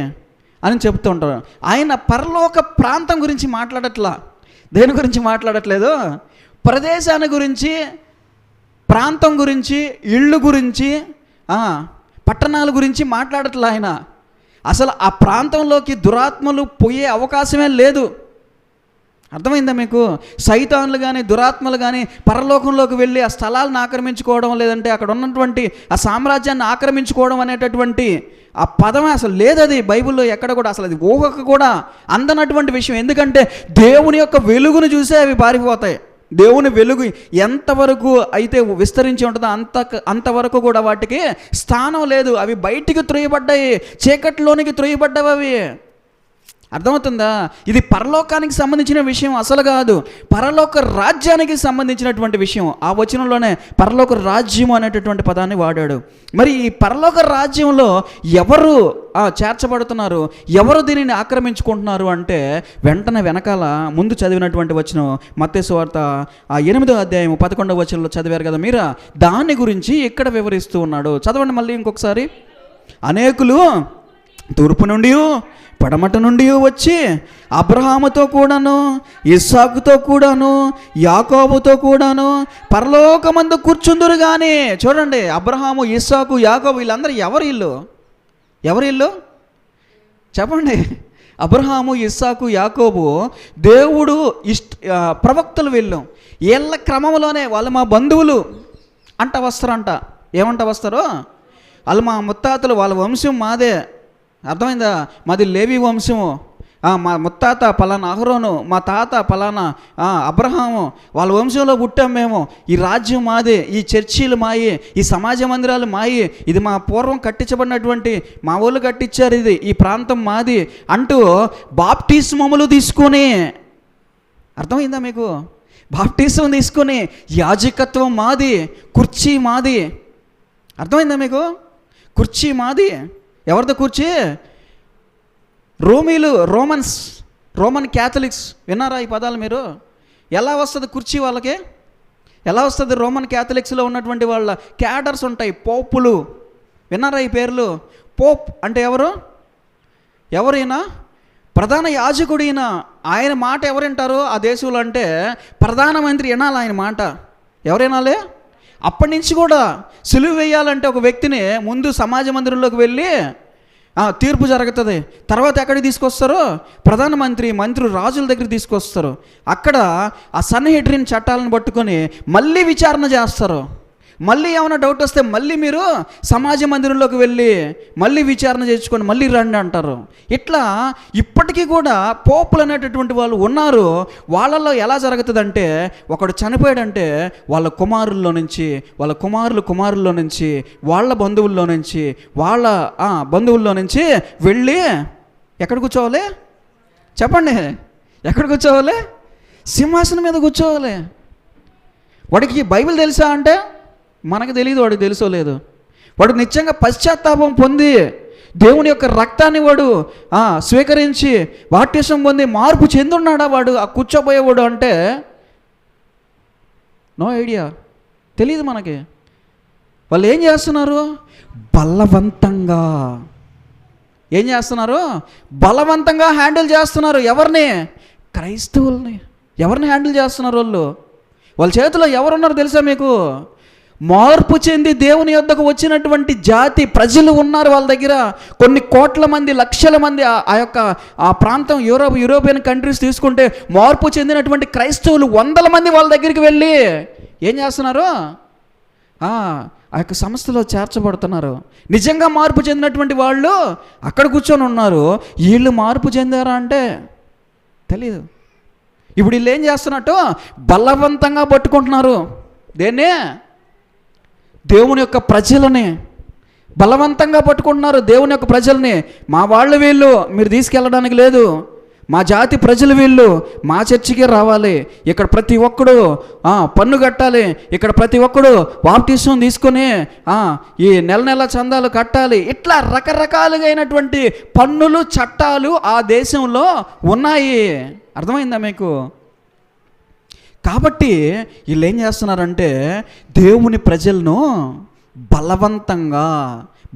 Speaker 1: అని చెప్తూ ఉంటారు. ఆయన పరలోక ప్రాంతం గురించి మాట్లాడట్లా. దేని గురించి మాట్లాడట్లేదు? ప్రదేశాన్ని గురించి, ప్రాంతం గురించి, ఇళ్ళు గురించి, పట్టణాల గురించి మాట్లాడట్లా ఆయన. అసలు ఆ ప్రాంతంలోకి దురాత్మలు పోయే అవకాశమే లేదు. అర్థమైందా మీకు? సైతాన్లు కానీ దురాత్మలు కానీ పరలోకంలోకి వెళ్ళి ఆ స్థలాలను ఆక్రమించుకోవడం, లేదంటే అక్కడ ఉన్నటువంటి ఆ సామ్రాజ్యాన్ని ఆక్రమించుకోవడం అనేటటువంటి ఆ పదమే అసలు లేదు. అది బైబిల్లో ఎక్కడ కూడా అసలు అది ఊహకు కూడా అందనటువంటి విషయం. ఎందుకంటే దేవుని యొక్క వెలుగును చూసే అవి పారిపోతాయి. దేవుని వెలుగు ఎంతవరకు అయితే విస్తరించి ఉంటుందో అంతవరకు కూడా వాటికి స్థానం లేదు. అవి బయటికి త్రోయబడ్డాయి, చీకటిలోనికి త్రోయబడ్డవి అవి. అర్థమవుతుందా? ఇది పరలోకానికి సంబంధించిన విషయం అసలు కాదు, పరలోక రాజ్యానికి సంబంధించినటువంటి విషయం. ఆ వచనంలోనే పరలోక రాజ్యం అనేటటువంటి పదాన్ని వాడాడు. మరి ఈ పరలోక రాజ్యంలో ఎవరు చేర్చబడుతున్నారు, ఎవరు దీనిని ఆక్రమించుకుంటున్నారు అంటే వెంటనే వెనకాల ముందు చదివినటువంటి వచనం మత్తయి సువార్త 8వ అధ్యాయం 11వ వచనంలో చదివారు కదా మీరు, దాని గురించి ఇక్కడ వివరిస్తూ ఉన్నాడు. చదవండి మళ్ళీ ఇంకొకసారి. అనేకులు తూర్పు నుండి పడమట నుండి వచ్చి అబ్రహాముతో కూడాను, ఇస్సాకుతో కూడాను, యాకోబుతో కూడాను పరలోకమందు కూర్చుందురు. కానీ చూడండి, అబ్రహాము, ఇస్సాకు, యాకోబు వీళ్ళందరూ ఎవరు ఇల్లు చెప్పండి? అబ్రహాము, ఇస్సాకు, యాకోబు దేవుడు ప్రవక్తలు వీళ్ళు. వీళ్ళ క్రమంలోనే వాళ్ళు మా బంధువులు అంట వస్తారంట. ఏమంట వస్తారో? వాళ్ళు మా ముత్తాతలు, వాళ్ళ వంశం మాదే. అర్థమైందా? మాది లేవి వంశము, మా ముత్తాత పలానా అహరోను, మా తాత పలానా అబ్రహాము, వాళ్ళ వంశంలో పుట్టాం మేము. ఈ రాజ్యం మాది, ఈ చర్చీలు మాయి, ఈ సమాజ మందిరాలు మాయి, ఇది మా పూర్వం కట్టించబడినటువంటి మా వాళ్ళు కట్టించారు, ఇది ఈ ప్రాంతం మాది అంటూ బాప్టిస్మములు తీసుకొని, అర్థమైందా మీకు? బాప్టిజం తీసుకొని యాజకత్వం మాది, కుర్చీ మాది. అర్థమైందా మీకు? కుర్చీ మాది. ఎవరిదో కుర్చీ? Roman Catholics. విన్నారా ఈ పదాలు మీరు? ఎలా వస్తుంది కుర్చీ వాళ్ళకి? ఎలా వస్తుంది? రోమన్ క్యాథలిక్స్లో ఉన్నటువంటి వాళ్ళ క్యాడర్స్ ఉంటాయి, పోపులు. విన్నారా ఈ పేర్లు? పోప్ అంటే ఎవరైనా ప్రధాన యాజకుడు. ఆయన మాట ఎవరు వింటారు ఆ దేశంలో అంటే ప్రధానమంత్రి వినాలి ఆయన మాట. ఎవరు వినాలి? అప్పటి నుంచి కూడా సిలువ వేయాలంటే ఒక వ్యక్తిని ముందు సమాజ మందిరంలోకి వెళ్ళి తీర్పు జరుగుతుంది. తర్వాత ఎక్కడికి తీసుకొస్తారు? మంత్రులు రాజుల దగ్గర తీసుకొస్తారు. అక్కడ ఆ సన్హెడ్రిన్ చట్టాలను పట్టుకొని మళ్ళీ విచారణ చేస్తారు. మళ్ళీ ఏమైనా డౌట్ వస్తే మళ్ళీ మీరు సమాజ మందిరంలోకి వెళ్ళి మళ్ళీ విచారణ చేసుకొని మళ్ళీ రండి అంటారు. ఇట్లా ఇప్పటికీ కూడా పోపులు అనేటటువంటి వాళ్ళు ఉన్నారు. వాళ్ళల్లో ఎలా జరుగుతుందంటే, ఒకడు చనిపోయాడంటే వాళ్ళ కుమారుల్లో నుంచి, వాళ్ళ కుమారుల్లో నుంచి, వాళ్ళ బంధువుల్లో నుంచి, వాళ్ళ బంధువుల్లో నుంచి వెళ్ళి ఎక్కడ కూర్చోవాలి చెప్పండి? ఎక్కడ కూర్చోవాలి? సింహాసనం మీద కూర్చోవాలి. వాడికి బైబిల్ తెలుసా అంటే మనకు తెలియదు, వాడికి తెలుసో లేదు. వాడు నిత్యంగా పశ్చాత్తాపం పొంది దేవుని యొక్క రక్తాన్ని వాడు స్వీకరించి బాప్టిజం పొంది మార్పు చెందున్నాడా వాడు ఆ కూర్చోబోయేవాడు అంటే నో ఐడియా, తెలియదు మనకి. వాళ్ళు ఏం చేస్తున్నారు? బలవంతంగా ఏం చేస్తున్నారు? బలవంతంగా హ్యాండిల్ చేస్తున్నారు. ఎవరిని? క్రైస్తవుల్ని. ఎవరిని హ్యాండిల్ చేస్తున్నారు వాళ్ళు? వాళ్ళ చేతిలో ఎవరున్నారు తెలుసా మీకు? మార్పు చెంది దేవుని యొద్దకు వచ్చినటువంటి జాతి ప్రజలు ఉన్నారు వాళ్ళ దగ్గర. కొన్ని కోట్ల మంది, లక్షల మంది ఆ ప్రాంతం యూరోపియన్ కంట్రీస్ తీసుకుంటే మార్పు చెందినటువంటి క్రైస్తవులు 100 మంది వాళ్ళ దగ్గరికి వెళ్ళి ఏం చేస్తున్నారు? ఆ యొక్క సంస్థలో చేర్చబడుతున్నారు. నిజంగా మార్పు చెందినటువంటి వాళ్ళు అక్కడ కూర్చొని ఉన్నారు. వీళ్ళు మార్పు చెందారా అంటే తెలీదు. ఇప్పుడు వీళ్ళు ఏం చేస్తున్నట్టు బలవంతంగా పట్టుకుంటున్నారు. దేన్నే? దేవుని యొక్క ప్రజలని బలవంతంగా పట్టుకుంటున్నారు. దేవుని యొక్క ప్రజల్ని. మా వాళ్ళు వీళ్ళు, మీరు తీసుకెళ్ళడానికి లేదు. మా జాతి ప్రజలు వీళ్ళు, మా చర్చికే రావాలి. ఇక్కడ ప్రతి ఒక్కడు పన్ను కట్టాలి. ఇక్కడ ప్రతి ఒక్కడు బాప్టిజం తీసుకొని ఈ నెల చందాలు కట్టాలి. ఇట్లా రకరకాలుగా అయినటువంటి పన్నులు, చట్టాలు ఆ దేశంలో ఉన్నాయి. అర్థమైందా మీకు? కాబట్టి వీళ్ళు ఏం చేస్తున్నారంటే దేవుని ప్రజలను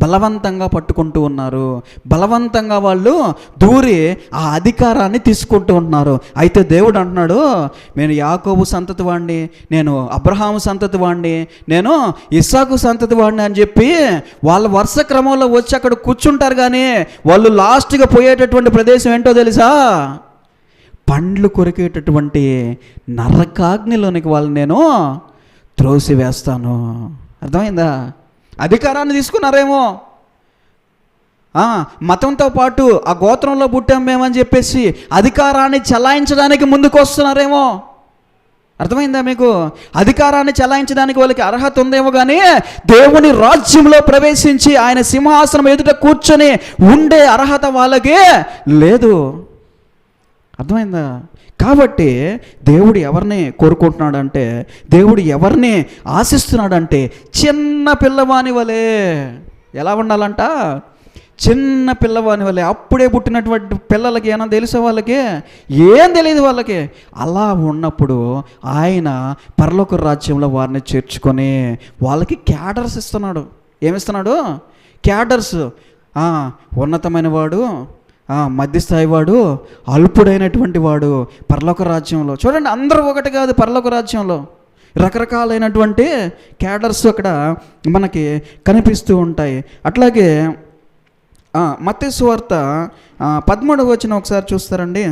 Speaker 1: బలవంతంగా పట్టుకుంటూ ఉన్నారు. బలవంతంగా వాళ్ళు దూరి ఆ అధికారాన్ని తీసుకుంటూ ఉంటున్నారు. అయితే దేవుడు అంటున్నాడు, నేను యాకోబు సంతతి వాడిని, నేను అబ్రహాము సంతతి వాడిని, నేను ఇస్సాకు సంతతి వాడిని అని చెప్పి వాళ్ళ వరుస క్రమంలో వచ్చి అక్కడ కూర్చుంటారు. కానీ వాళ్ళు లాస్ట్గా పోయేటటువంటి ప్రదేశం ఏంటో తెలుసా? పండ్లు కొరికేటటువంటి నరకాగ్నిలోనికి వాళ్ళు నేను త్రోసివేస్తాను. అర్థమైందా? అధికారాన్ని తీసుకున్నారేమో, మతంతో పాటు ఆ గోత్రంలో పుట్టాం మేమని చెప్పేసి అధికారాన్ని చలాయించడానికి ముందుకు వస్తున్నారేమో. అర్థమైందా మీకు? అధికారాన్ని చలాయించడానికి వాళ్ళకి అర్హత ఉందేమో, కానీ దేవుని రాజ్యంలో ప్రవేశించి ఆయన సింహాసనం ఎదుట కూర్చొని ఉండే అర్హత వాళ్ళకి లేదు. అర్థమైందా? కాబట్టి దేవుడు ఎవరిని కోరుకుంటున్నాడంటే, దేవుడు ఎవరిని ఆశిస్తున్నాడంటే చిన్న పిల్లవాని వలె. ఎలా ఉండాలంట? చిన్న పిల్లవాని వలె. అప్పుడే పుట్టినటువంటి పిల్లలకి ఏమైనా తెలుసా? వాళ్ళకి ఏం తెలియదు వాళ్ళకి. అలా ఉన్నప్పుడు ఆయన పరలోక రాజ్యంలో వారిని చేర్చుకొని వాళ్ళకి క్యాడర్స్ ఇస్తున్నాడు. ఏమిస్తున్నాడు? క్యాడర్స్. ఉన్నతమైన వాడు, మధ్యస్థాయి వాడు, అల్పుడైనటువంటి వాడు పరలోక రాజ్యంలో. చూడండి, అందరూ ఒకటి కాదు. పరలోక రాజ్యంలో రకరకాలైనటువంటి క్యాడర్స్ అక్కడ మనకి కనిపిస్తూ ఉంటాయి. అట్లాగే మత్తయి సువార్త 13వ వచనం ఒకసారి చూస్తారండి.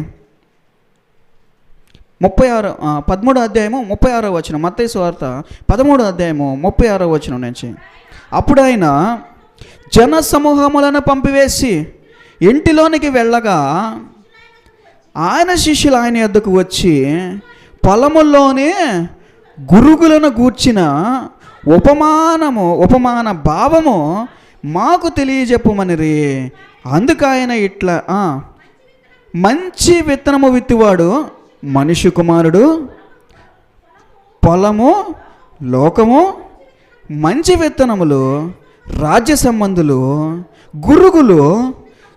Speaker 1: 13వ అధ్యాయము 36వ వచనం. మత్తయి సువార్త 13వ అధ్యాయము 36వ వచనం నుంచి. అప్పుడు ఆయన జన సమూహములను పంపివేసి ఇంటిలోనికి వెళ్ళగా ఆయన శిష్యులు ఆయన యొద్దకు వచ్చి పొలముల్లోనే గురుగులను గూర్చిన ఉపమాన భావము మాకు తెలియజెప్పమనిరి. అందుకు ఆయన ఇట్లా, మంచి విత్తనము విత్తువాడు మనిషి కుమారుడు. పొలము, లోకము, మంచి విత్తనములు, రాజ్య సంబంధులు, గురుగులు,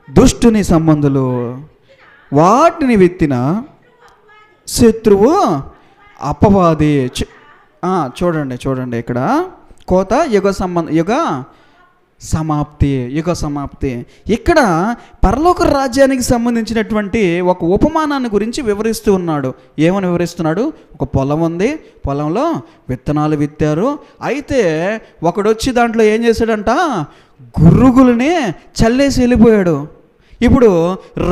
Speaker 1: దుష్టుని సంబంధులు. వాటిని విత్తిన శత్రువు అపవాది. చూడండి ఇక్కడ కోత, యుగ సమాప్తి. ఇక్కడ పరలోక రాజ్యానికి సంబంధించినటువంటి ఒక ఉపమానాన్ని గురించి వివరిస్తూ ఉన్నాడు. ఏమని వివరిస్తున్నాడు? ఒక పొలం ఉంది, పొలంలో విత్తనాలు విత్తారు. అయితే ఒకడొచ్చి దాంట్లో ఏం చేశాడంట? గురుగుల్ని చల్లేసి వెళ్ళిపోయాడు. ఇప్పుడు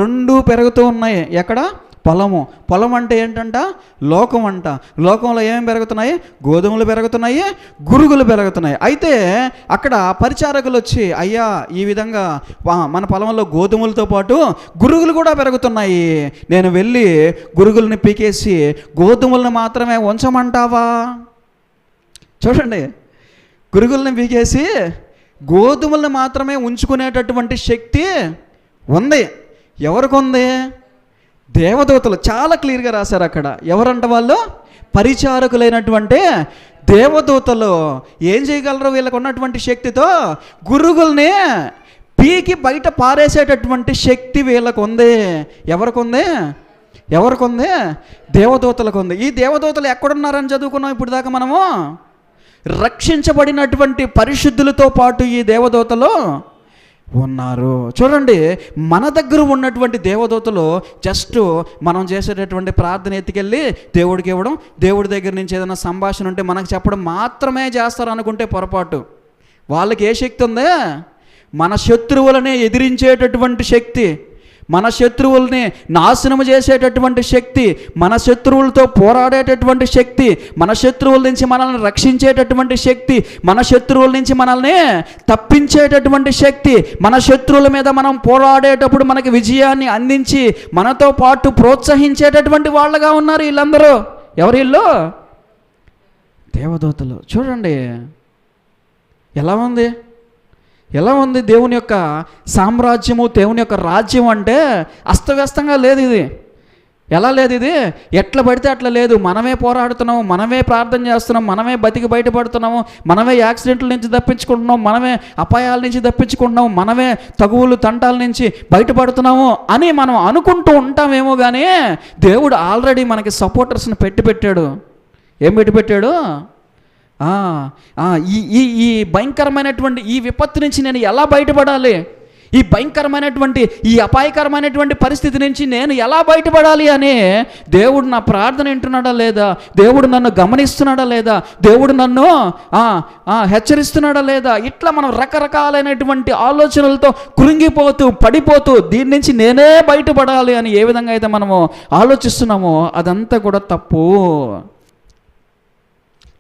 Speaker 1: రెండు పెరుగుతూ ఉన్నాయి. ఎక్కడ? పొలం అంటే ఏంటంట? లోకం అంట. లోకంలో ఏమేమి పెరుగుతున్నాయి? గోధుమలు పెరుగుతున్నాయి, గురుగులు పెరుగుతున్నాయి. అయితే అక్కడ పరిచారకులు వచ్చి, అయ్యా ఈ విధంగా మన పొలంలో గోధుమలతో పాటు గురుగులు కూడా పెరుగుతున్నాయి, నేను వెళ్ళి గురుగుల్ని పీకేసి గోధుమలను మాత్రమే ఉంచమంటావా? చూడండి, గురుగుల్ని పీకేసి గోధుమలను మాత్రమే ఉంచుకునేటటువంటి శక్తి ఉంది. ఎవరికి ఉంది? దేవదూతలు. చాలా క్లియర్గా రాశారు అక్కడ. ఎవరంట వాళ్ళు? పరిచారకులైనటువంటి దేవదూతలు. ఏం చేయగలరు? వీళ్ళకు ఉన్నటువంటి శక్తితో గురుగుల్ని పీకి బయట పారేసేటటువంటి శక్తి వీళ్ళకు ఉంది. ఎవరికి ఉంది? దేవదూతలకు ఉంది. ఈ దేవదూతలు ఎక్కడున్నారని చదువుకున్నాం ఇప్పుడు దాకా మనము. రక్షించబడినటువంటి పరిశుద్ధులతో పాటు ఈ దేవదూతలు ఉన్నారు. చూడండి, మన దగ్గర ఉన్నటువంటి దేవదూతలు జస్ట్ మనం చేసేటటువంటి ప్రార్థన ఎత్తుకెళ్ళి దేవుడికి ఇవ్వడం, దేవుడి దగ్గర నుంచి ఏదైనా సంభాషణ ఉంటే మనకు చెప్పడం మాత్రమే చేస్తారు అనుకుంటే పొరపాటు. వాళ్ళకి ఏ శక్తి ఉందే? మన శత్రువులనే ఎదిరించేటటువంటి శక్తి, మన శత్రువుల్ని నాశనం చేసేటటువంటి శక్తి, మన శత్రువులతో పోరాడేటటువంటి శక్తి, మన శత్రువుల నుంచి మనల్ని రక్షించేటటువంటి శక్తి, మన శత్రువుల నుంచి మనల్ని తప్పించేటటువంటి శక్తి, మన శత్రువుల మీద మనం పోరాడేటప్పుడు మనకి విజయాన్ని అందించి మనతో పాటు ప్రోత్సహించేటటువంటి వాళ్ళగా ఉన్నారు వీళ్ళందరూ. ఎవరు వీళ్ళు? దేవదూతలు. చూడండి ఎలా ఉంది దేవుని యొక్క సామ్రాజ్యము, దేవుని యొక్క రాజ్యం అంటే అస్తవ్యస్తంగా లేదు ఇది. ఎలా లేదు ఇది? ఎట్లా పడితే అట్లా లేదు. మనమే పోరాడుతున్నాము, మనమే ప్రార్థన చేస్తున్నాం, మనమే బతికి బయటపడుతున్నాము, మనమే యాక్సిడెంట్ల నుంచి తప్పించుకుంటున్నాం, మనమే అపాయాల నుంచి తప్పించుకుంటున్నాము, మనమే తగువులు తంటాల నుంచి బయటపడుతున్నాము అని మనం అనుకుంటూ ఉంటామేమో. కానీ దేవుడు ఆల్రెడీ మనకి సపోర్టర్స్ని పెట్టాడు. ఏం పెట్టాడు? ఈ భయంకరమైనటువంటి ఈ విపత్తు నుంచి నేను ఎలా బయటపడాలి, ఈ భయంకరమైనటువంటి ఈ అపాయకరమైనటువంటి పరిస్థితి నుంచి నేను ఎలా బయటపడాలి అని దేవుడు నా ప్రార్థన వింటున్నాడా లేదా, దేవుడు నన్ను గమనిస్తున్నాడా లేదా, దేవుడు నన్ను హెచ్చరిస్తున్నాడా లేదా, ఇట్లా మనం రకరకాలైనటువంటి ఆలోచనలతో కృంగిపోతూ పడిపోతూ దీని నుంచి నేనే బయటపడాలి అని ఏ విధంగా అయితే మనము ఆలోచిస్తున్నామో అదంతా కూడా తప్పు.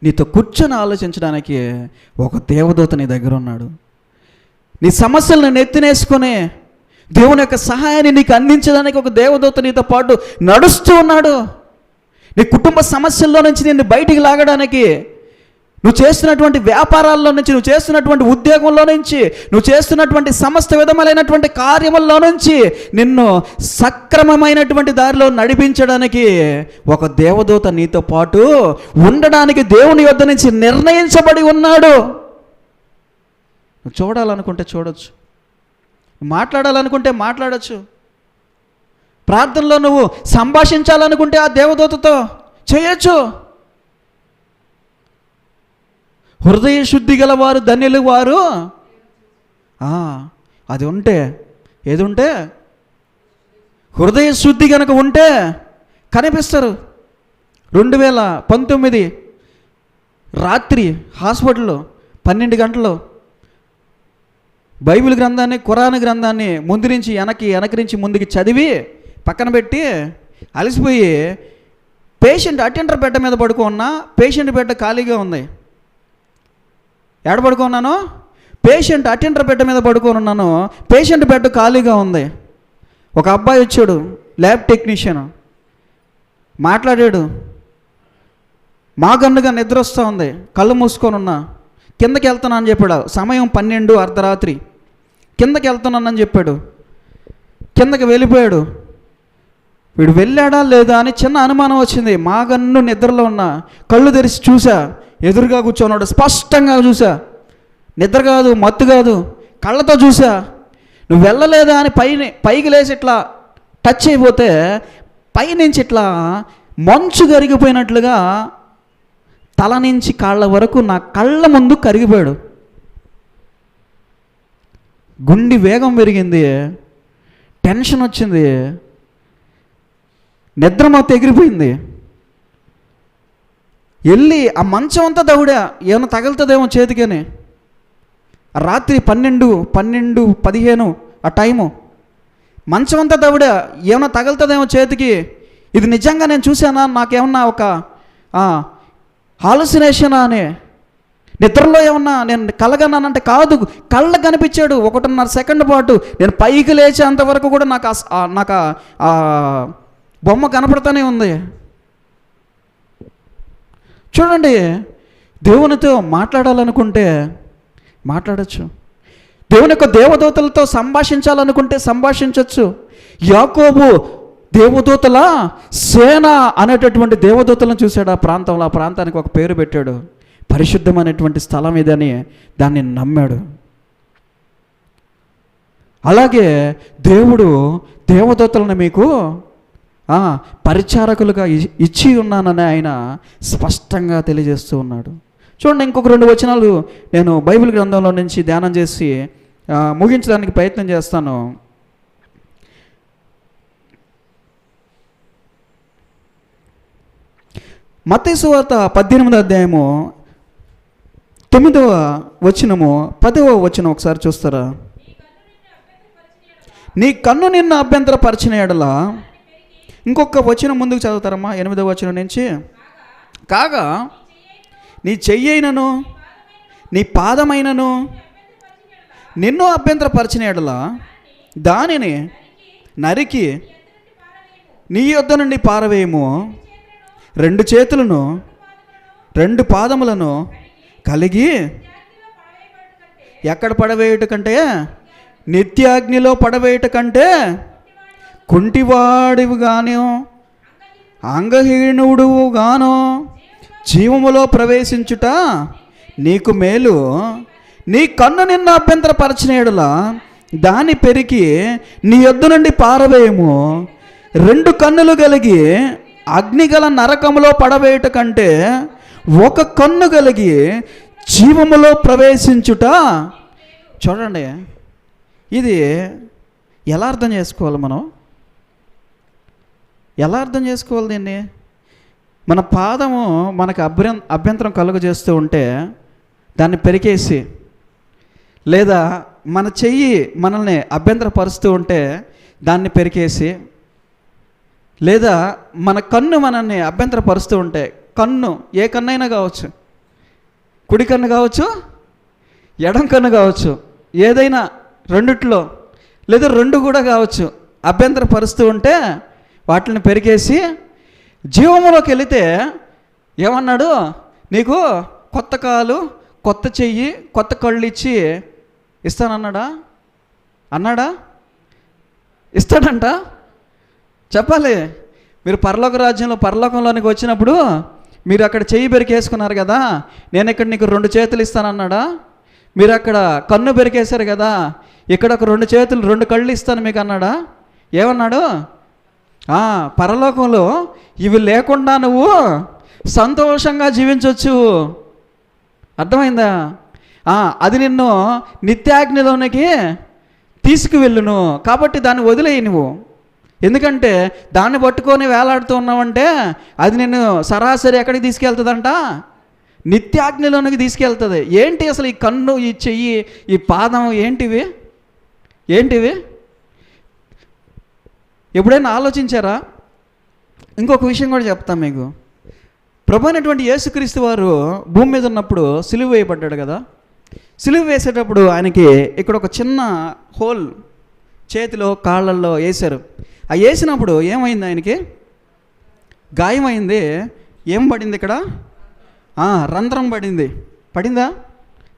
Speaker 1: నీతో కూర్చొని ఆలోచించడానికి ఒక దేవదూత నీ దగ్గర ఉన్నాడు. నీ సమస్యలను నెత్తినేసుకొని దేవుని యొక్క సహాయాన్ని నీకు అందించడానికి ఒక దేవదూత నీతో పాటు నడుస్తూ ఉన్నాడు. నీ కుటుంబ సమస్యల్లో నుంచి నిన్ను బయటికి లాగడానికి, నువ్వు చేస్తున్నటువంటి వ్యాపారాల్లో నుంచి, నువ్వు చేస్తున్నటువంటి ఉద్యోగంలో నుంచి, నువ్వు చేస్తున్నటువంటి సమస్త విధములైనటువంటి కార్యముల్లో నుంచి నిన్ను సక్రమమైనటువంటి దారిలో నడిపించడానికి ఒక దేవదూత నీతో పాటు ఉండడానికి దేవుని యొద్ద నుంచి నిర్ణయించబడి ఉన్నాడు. నువ్వు చూడాలనుకుంటే చూడొచ్చు, మాట్లాడాలనుకుంటే మాట్లాడచ్చు, ప్రార్థనలో నువ్వు సంభాషించాలనుకుంటే ఆ దేవదూతతో చేయొచ్చు. హృదయ శుద్ధి గల వారు ధన్యులు వారు. అది ఉంటే, ఏది ఉంటే, హృదయ శుద్ధి కనుక ఉంటే కనిపిస్తారు. 2019 రాత్రి హాస్పిటల్లో 12 గంటలు బైబిల్ గ్రంథాన్ని, ఖురాన్ గ్రంథాన్ని ముందు నుంచి వెనక నుంచి ముందుకి చదివి పక్కన పెట్టి అలసిపోయి పేషెంట్ అటెండర్ బెడ్ మీద పడుకున్నా, పేషెంట్ బెడ్ ఖాళీగా ఉంది. ఎక్కడ పడుకున్నాను? పేషెంట్ అటెండర్ బెడ్ మీద పడుకొని ఉన్నాను, పేషెంట్ బెడ్ ఖాళీగా ఉంది. ఒక అబ్బాయి వచ్చాడు, ల్యాబ్ టెక్నీషియన్, మాట్లాడాడు. మాగన్నుగా నిద్ర వస్తూ ఉంది, కళ్ళు మూసుకొని ఉన్నా. కిందకి వెళ్తున్నానని చెప్పాడు. సమయం 12 వీడు వెళ్ళాడా లేదా అని చిన్న అనుమానం వచ్చింది. మాగన్ను నిద్రలో ఉన్నా, కళ్ళు తెరిచి చూసా, ఎదురుగా కూర్చోన్నాడు, స్పష్టంగా చూసా. నిద్ర కాదు, మత్తు కాదు, కళ్ళతో చూసా. నువ్వు వెళ్ళలేదా అని పైకి లేచి ఇట్లా టచ్ అయిపోతే పైనుంచి ఇట్లా మంచు కరిగిపోయినట్లుగా తల నుంచి కాళ్ళ వరకు నా కళ్ళ ముందు కరిగిపోయాడు. గుండె వేగం పెరిగింది, టెన్షన్ వచ్చింది, నిద్ర మొత్తం ఎగిరిపోయింది. వెళ్ళి ఆ మంచం అంతా దౌడా, ఏమైనా తగులుతుందేమో చేతికని. రాత్రి 12:15 ఆ టైము. మంచం అంతా దౌడా, ఏమైనా తగులుతుందేమో చేతికి. ఇది నిజంగా నేను చూశానా, నాకేమన్నా ఒక హాలుసినేషనా అని, నిద్రలో ఏమన్నా నేను కలగన్నానంటే కాదు, కళ్ళ కనిపించాడు. 1.5 సెకండ్ పాటు నేను పైకి లేచేంత వరకు కూడా నాకు ఆ బొమ్మ కనపడుతూనే ఉంది. చూడండి, దేవునితో మాట్లాడాలనుకుంటే మాట్లాడచ్చు. దేవుని యొక్క దేవదూతలతో సంభాషించాలనుకుంటే సంభాషించవచ్చు. యాకోబు దేవదూతల సేన అనేటటువంటి దేవదూతలను చూశాడు ఆ ప్రాంతంలో. ఆ ప్రాంతానికి ఒక పేరు పెట్టాడు, పరిశుద్ధమైనటువంటి స్థలం ఇదని దాన్ని నమ్మాడు. అలాగే దేవుడు దేవదూతలను మీకు పరిచారకులుగా ఇచ్చి ఉన్నానని ఆయన స్పష్టంగా తెలియజేస్తూ ఉన్నాడు. చూడండి, ఇంకొక 2 వచనాలు నేను బైబిల్ గ్రంథంలో నుంచి ధ్యానం చేసి ముగించడానికి ప్రయత్నం చేస్తాను. మత్తయి సువార్త 18వ అధ్యాయము 9వ వచనము 10వ వచనం ఒకసారి చూస్తారా? నీ కన్ను నిన్న అభ్యంతరపరిచిన ఎడల, ఇంకొక వచనం ముందుకు చదువుతారమ్మా, 8వ వచనం నుంచి. కాగా నీ చెయ్యైనను నీ పాదమైనను నిన్ను అభ్యంతరపరిచిన ఎడల దానిని నరికి నీ యొద్ద నుండి పారవేయము. 2 చేతులను 2 పాదములను కలిగి ఎక్కడ పడవేయుట కంటే, నిత్యాగ్నిలో పడవేయుట కంటే, కుంటివాడివి గాను అంగహీనుడువు గాను జీవములో ప్రవేశించుట నీకు మేలు. నీ కన్ను నిన్ను అభ్యంతరపరిచిన యెడల దాన్ని పెరికి నీ యొద్ద నుండి పారవేయము. 2 కన్నులు కలిగి అగ్నిగల నరకములో పడవేయుట కంటే, 1 కన్ను కలిగి జీవములో ప్రవేశించుట. చూడండి, ఇది ఎలా అర్థం చేసుకోవాలి, మనం ఎలా అర్థం చేసుకోవాలి దీన్ని? మన పాదము మనకు అభ్యంతరం కలుగజేస్తూ ఉంటే దాన్ని పెరికేసి, లేదా మన చెయ్యి మనల్ని అభ్యంతరపరుస్తూ ఉంటే దాన్ని పెరికేసి, లేదా మన కన్ను మనల్ని అభ్యంతరపరుస్తూ ఉంటే, కన్ను ఏ కన్నైనా కావచ్చు, కుడి కన్ను కావచ్చు, ఎడం కన్ను కావచ్చు, ఏదైనా రెండిట్లో, లేదా 2 కూడా కావచ్చు, అభ్యంతరపరుస్తూ ఉంటే వాటిని పెరికేసి జీవములోకి వెళితే ఏమన్నాడు? నీకు కొత్త కాలు, కొత్త చెయ్యి, కొత్త కళ్ళు ఇచ్చి ఇస్తానన్నాడా? అన్నాడా? ఇస్తాడంట. చెప్పాలి. మీరు పరలోక రాజ్యంలో పరలోకంలోనికి వచ్చినప్పుడు మీరు అక్కడ చెయ్యి బెరికేసుకున్నారు కదా, నేను ఇక్కడ నీకు 2 చేతులు ఇస్తానన్నాడా? మీరు అక్కడ కన్ను బెరికేశారు కదా, ఇక్కడ ఒక 2 చేతులు 2 కళ్ళు ఇస్తాను మీకు అన్నాడా? ఏమన్నాడు? పరలోకంలో ఇవి లేకుండా నువ్వు సంతోషంగా జీవించవచ్చు. అర్థమైందా? అది నిన్ను నిత్యాగ్నిలోనికి తీసుకువెళ్ళును. కాబట్టి దాన్ని వదిలేయి నువ్వు. ఎందుకంటే దాన్ని పట్టుకొని వేలాడుతూ ఉన్నావంటే అది నిన్ను సరాసరి ఎక్కడికి తీసుకెళ్తుందంట? నిత్యాగ్నిలోనికి తీసుకెళ్తుంది. ఏంటి అసలు ఈ కన్ను, ఈ చెయ్యి, ఈ పాదం ఏంటివి? ఎప్పుడైనా ఆలోచించారా? ఇంకొక విషయం కూడా చెప్తాను మీకు. ప్రభు అయినటువంటి యేసుక్రీస్తు వారు భూమి మీద ఉన్నప్పుడు సిలువ వేయబడ్డాడు కదా. సిలువ వేసేటప్పుడు ఆయనకి ఇక్కడ ఒక చిన్న హోల్ చేతిలో కాళ్ళల్లో వేశారు. ఆ వేసినప్పుడు ఏమైంది? ఆయనకి గాయమైంది. ఏం పడింది ఇక్కడ? రంధ్రం పడింది. పడిందా?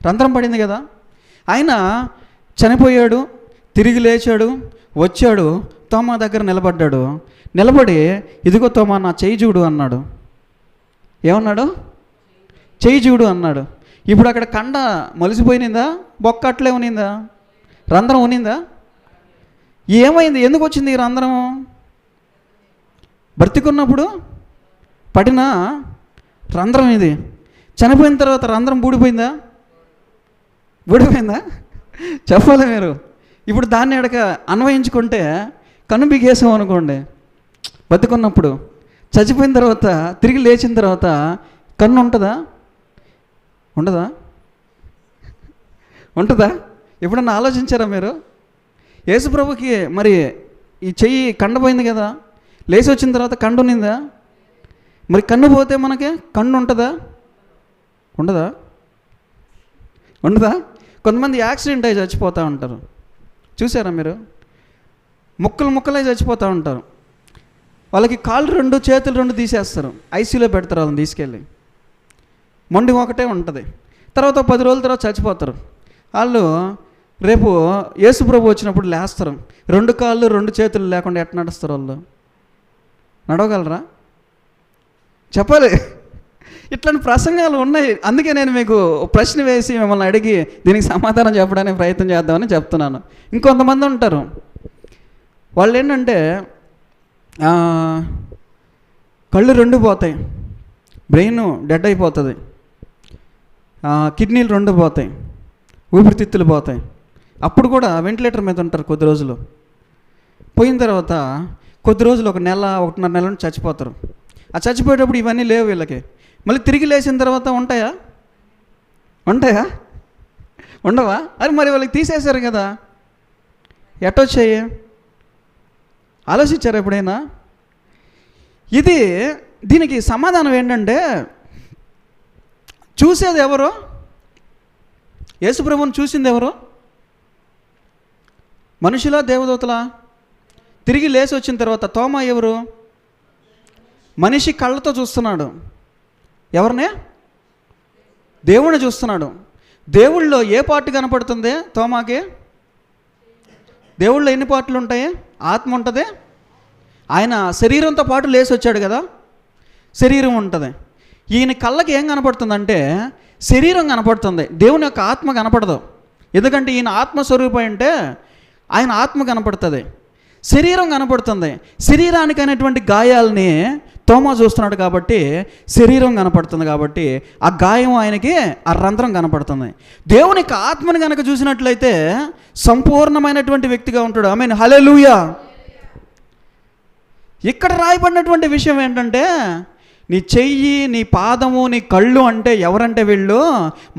Speaker 1: రంధ్రం పడింది కదా. ఆయన చనిపోయాడు, తిరిగి లేచాడు, వచ్చాడు, తోమా దగ్గర నిలబడ్డాడు. నిలబడి ఇదిగో తోమా నా చెయ్యి చూడు అన్నాడు. ఏమన్నాడు? చెయ్యి చూడు అన్నాడు. ఇప్పుడు అక్కడ కండ మొలిసిపోయినిందా? బొక్క అట్లే ఉనిందా? రంధ్రం ఉనిందా? ఏమైంది? ఎందుకు వచ్చింది ఈ రంధ్రం? బ్రతికున్నప్పుడు పడిన రంధ్రం ఇది. చనిపోయిన తర్వాత రంధ్రం బూడిపోయిందా? చెప్పాలి మీరు. ఇప్పుడు దాన్ని ఎడక అన్వయించుకుంటే కన్ను బిగేసాం అనుకోండి, బతికున్నప్పుడు చచ్చిపోయిన తర్వాత తిరిగి లేచిన తర్వాత కన్ను ఉంటుందా? ఉంటుందా? ఎప్పుడన్నా ఆలోచించారా మీరు? యేసుప్రభుకి మరి ఈ చెయ్యి కండపోయింది కదా, లేచి వచ్చిన తర్వాత కండు ఉన్నిందా? మరి కన్ను పోతే మనకి కన్ను ఉంటుందా? ఉండదా? కొంతమంది యాక్సిడెంట్ అయి చచ్చిపోతూ ఉంటారు, చూసారా మీరు? ముక్కలై చచ్చిపోతూ ఉంటారు. వాళ్ళకి కాళ్ళు 2 చేతులు 2 తీసేస్తారు, ఐసీయూలో పెడతారు వాళ్ళని తీసుకెళ్ళి. మొండి ఒకటే ఉంటుంది. తర్వాత 10 రోజుల తర్వాత చచ్చిపోతారు. వాళ్ళు రేపు యేసుప్రభు వచ్చినప్పుడు లేస్తారు. 2 కాళ్ళు 2 చేతులు లేకుండా ఎట్లా నడుస్తారు వాళ్ళు? నడవగలరా? చెప్పాలి. ఇట్లాంటి ప్రసంగాలు ఉన్నాయి. అందుకే నేను మీకు ప్రశ్న వేసి మిమ్మల్ని అడిగి దీనికి సమాధానం చెప్పడానికి ప్రయత్నం చేద్దామని చెప్తున్నాను. ఇంకొంతమంది ఉంటారు, వాళ్ళు ఏంటంటే కళ్ళు 2 పోతాయి, బ్రెయిన్ డెడ్ అయిపోతుంది, కిడ్నీలు 2 పోతాయి, ఊపిరితిత్తులు పోతాయి. అప్పుడు కూడా వెంటిలేటర్ మీద ఉంటారు కొద్ది రోజులు. పోయిన తర్వాత కొద్ది రోజులు 1 నెల 1.5 నెల నుంచి చచ్చిపోతారు. ఆ చచ్చిపోయేటప్పుడు ఇవన్నీ లేవు వీళ్ళకి. మళ్ళీ తిరిగి లేచిన తర్వాత ఉంటాయా? ఉండవా? అది మరి వాళ్ళకి తీసేశారు కదా, ఎట్టొచ్చాయి? ఆలోచించారు ఎప్పుడైనా? దీనికి సమాధానం ఏంటంటే, చూసేది ఎవరు? యేసుప్రభుని చూసింది ఎవరు? మనుషులా దేవదూతలా? తిరిగి లేచి వచ్చిన తర్వాత తోమా ఎవరు? మనిషి కళ్ళతో చూస్తున్నాడు. ఎవరినే? దేవుణ్ణి చూస్తున్నాడు. దేవుళ్ళలో ఏ పార్ట్ కనపడుతుంది తోమాకి? దేవుళ్ళలో ఎన్ని పార్ట్లు ఉంటాయి? ఆత్మ ఉంటుంది, ఆయన శరీరంతో పాటు లేచి వచ్చాడు కదా, శరీరం ఉంటుంది. ఈయన కళ్ళకి ఏం కనపడుతుందంటే శరీరం కనపడుతుంది, దేవుని యొక్క ఆత్మ కనపడదు. ఎందుకంటే ఈయన ఆత్మస్వరూపం అంటే ఆయన ఆత్మ కనపడుతుంది, శరీరం కనపడుతుంది. శరీరానికి అనేటువంటి గాయాలని తోమా చూస్తున్నాడు కాబట్టి శరీరం కనపడుతుంది, కాబట్టి ఆ గాయం ఆయనకి ఆ రంధ్రం కనపడుతుంది. దేవునికి ఆత్మని కనుక చూసినట్లయితే సంపూర్ణమైనటువంటి వ్యక్తిగా ఉంటాడు. ఆమేన్, హల్లెలూయా. ఇక్కడ రాయబడినటువంటి విషయం ఏంటంటే, నీ చెయ్యి, నీ పాదము, నీ కళ్ళు అంటే ఎవరంటే వీళ్ళు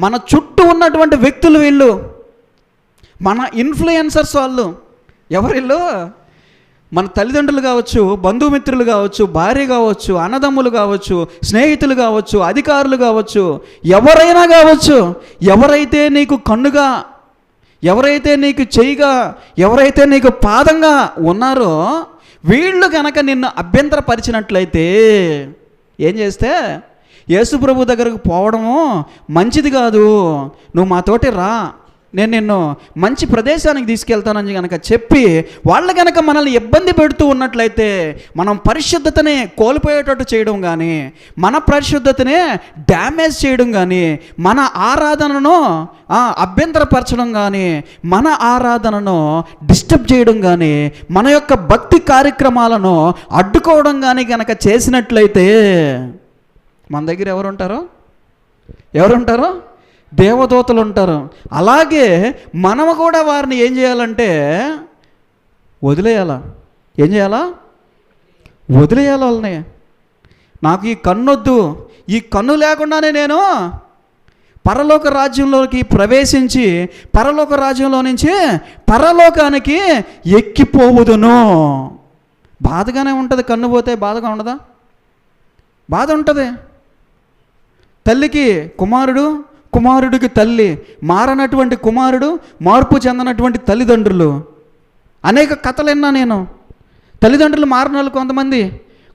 Speaker 1: మన చుట్టూ ఉన్నటువంటి వ్యక్తులు, వీళ్ళు మన ఇన్ఫ్లుయెన్సర్స్. వాళ్ళు ఎవరు? వీళ్ళు మన తల్లిదండ్రులు కావచ్చు, బంధుమిత్రులు కావచ్చు, భార్య కావచ్చు, అన్నదమ్ములు కావచ్చు, స్నేహితులు కావచ్చు, అధికారులు కావచ్చు, ఎవరైనా కావచ్చు. ఎవరైతే నీకు కన్నుగా, ఎవరైతే నీకు చెయ్యిగా, ఎవరైతే నీకు పాదంగా ఉన్నారో వీళ్ళు కనుక నిన్ను అభ్యంతరపరిచినట్లయితే ఏం చేస్తే, యేసుప్రభు దగ్గరకు పోవడము మంచిది కాదు, నువ్వు మాతోటి రా, నేను నిన్ను మంచి ప్రదేశానికి తీసుకెళ్తానని కనుక చెప్పి వాళ్ళు కనుక మనల్ని ఇబ్బంది పెడుతూ ఉన్నట్లయితే మనం పరిశుద్ధతనే కోల్పోయేటట్టు చేయడం కానీ, మన పరిశుద్ధతనే డ్యామేజ్ చేయడం కానీ, మన ఆరాధనను అభ్యంతరపరచడం కానీ, మన ఆరాధనను డిస్టర్బ్ చేయడం కానీ, మన యొక్క భక్తి కార్యక్రమాలను అడ్డుకోవడం కానీ కనుక చేసినట్లయితే మన దగ్గర ఎవరుంటారు? దేవదూతలు ఉంటారు. అలాగే మనము కూడా వారిని ఏం చేయాలంటే వదిలేయాలా? ఏం చేయాలా? వదిలేయాలి వాళ్ళని. నాకు ఈ కన్నొద్దు, ఈ కన్ను లేకుండానే నేను పరలోక రాజ్యంలోకి ప్రవేశించి పరలోక రాజ్యంలో నుంచి పరలోకానికి ఎక్కిపోవుదును. బాధగానే ఉంటుంది. కన్ను పోతే బాధగా ఉండదా? బాధ ఉంటుంది. తల్లికి కుమారుడు, కుమారుడికి తల్లి, మారనటువంటి కుమారుడు, మార్పు చెందనటువంటి తల్లిదండ్రులు. అనేక కథలు విన్నా నేను. తల్లిదండ్రులు మారిన వాళ్ళు కొంతమంది,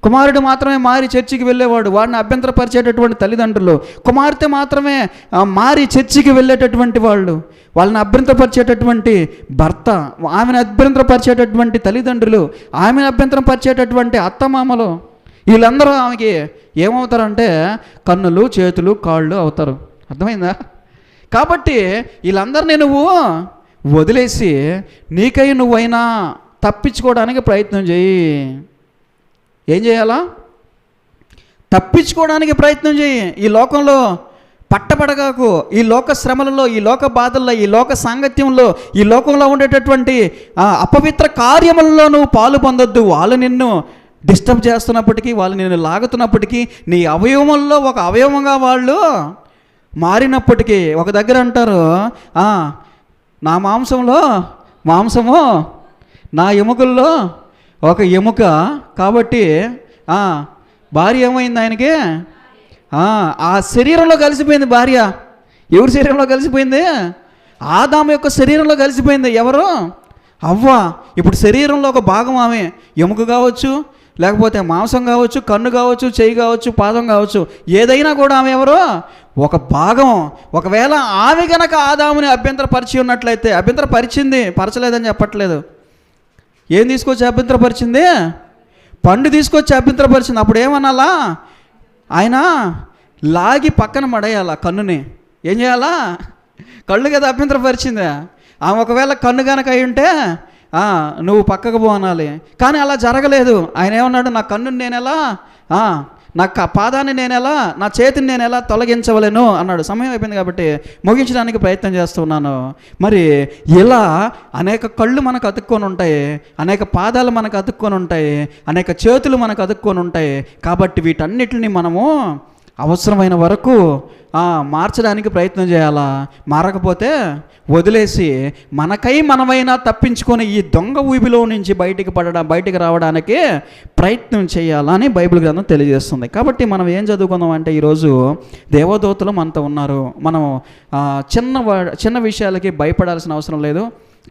Speaker 1: కుమారుడు మాత్రమే మారి చర్చికి వెళ్ళేవాడు, వాడిని అభ్యంతరపరిచేటటువంటి తల్లిదండ్రులు. కుమార్తె మాత్రమే మారి చర్చికి వెళ్ళేటటువంటి వాళ్ళు, వాళ్ళని అభ్యంతరపరిచేటటువంటి భర్త, ఆమెను అభ్యంతరపరిచేటటువంటి తల్లిదండ్రులు, ఆమెను అభ్యంతరపరిచేటటువంటి అత్తమామలు, వీళ్ళందరూ ఆమెకి ఏమవుతారంటే కన్నులు, చేతులు, కాళ్ళు అవుతారు. అర్థమైందా? కాబట్టి వీళ్ళందరినీ నువ్వు వదిలేసి నీకై నువ్వైనా తప్పించుకోవడానికి ప్రయత్నం చేయి. ఏం చేయాలా? తప్పించుకోవడానికి ప్రయత్నం చేయి. ఈ లోకంలో పట్టబడగాకు. ఈ లోక శ్రమలలో, ఈ లోక బాధల్లో, ఈ లోక సాంగత్యంలో, ఈ లోకంలో ఉండేటటువంటి అపవిత్ర కార్యములలో నువ్వు పాలు పొందొద్దు. వాళ్ళు నిన్ను డిస్టర్బ్ చేస్తున్నప్పటికీ, వాళ్ళు నిన్ను లాగుతున్నప్పటికీ, నీ అవయవంలో ఒక అవయవంగా వాళ్ళు మారినప్పటికీ, ఒక దగ్గర అంటారు, నా మాంసము నా ఎముకల్లో ఒక ఎముక. కాబట్టి భార్య ఏమైంది ఆయనకి? ఆ శరీరంలో కలిసిపోయింది భార్య. ఎవరి శరీరంలో కలిసిపోయింది? ఆదాము యొక్క శరీరంలో కలిసిపోయింది. ఎవరు? అవ్వ. ఇప్పుడు శరీరంలో ఒక భాగం ఆమె. ఎముక కావచ్చు, లేకపోతే మాంసం కావచ్చు, కన్ను కావచ్చు, చెయ్యి కావచ్చు, పాదం కావచ్చు, ఏదైనా కూడా ఆమె ఎవరు? ఒక భాగం. ఒకవేళ ఆమె కనుక ఆదాముని అభ్యంతరపరిచి ఉన్నట్లయితే, అభ్యంతరపరిచింది, పరచలేదని చెప్పట్లేదు, ఏం తీసుకొచ్చి అభ్యంతరపరిచింది? పండు తీసుకొచ్చి అభ్యంతరపరిచింది. అప్పుడు ఏమనాలా? ఆయన లాగి పక్కన పడేయాలా కన్నుని. ఏం చేయాలా? కళ్ళు కదా అభ్యంతరపరిచింది. ఆమె ఒకవేళ కన్ను కనుక అయి ఉంటే నువ్వు పక్కకు పో అనాలి. కానీ అలా జరగలేదు. ఆయన ఏమన్నాడు? నా కన్నుని నేను ఎలా, నా పాదాన్ని నేను ఎలా, నా చేతిని నేను ఎలా తొలగించవలేను అన్నాడు. సమయం అయిపోయింది కాబట్టి ముగించడానికి ప్రయత్నం చేస్తున్నాను. మరి ఇలా అనేక కళ్ళు మనకు అతుక్కొని ఉంటాయి, అనేక పాదాలు మనకు అతుక్కొని ఉంటాయి, అనేక చేతులు మనకు అతుక్కొని ఉంటాయి. కాబట్టి వీటన్నిటిని మనము అవసరమైన వరకు మార్చడానికి ప్రయత్నం చేయాలా. మారకపోతే వదిలేసి మనకై మనమైనా తప్పించుకొని ఈ దొంగ ఊబిలో నుంచి బయటికి రావడానికి ప్రయత్నం చేయాలని బైబిల్ గ్రంథం తెలియజేస్తుంది. కాబట్టి మనం ఏం చదువుకుందాం అంటే, ఈరోజు దేవదూతలు మనతో ఉన్నారు. మనం చిన్న విషయాలకి భయపడాల్సిన అవసరం లేదు.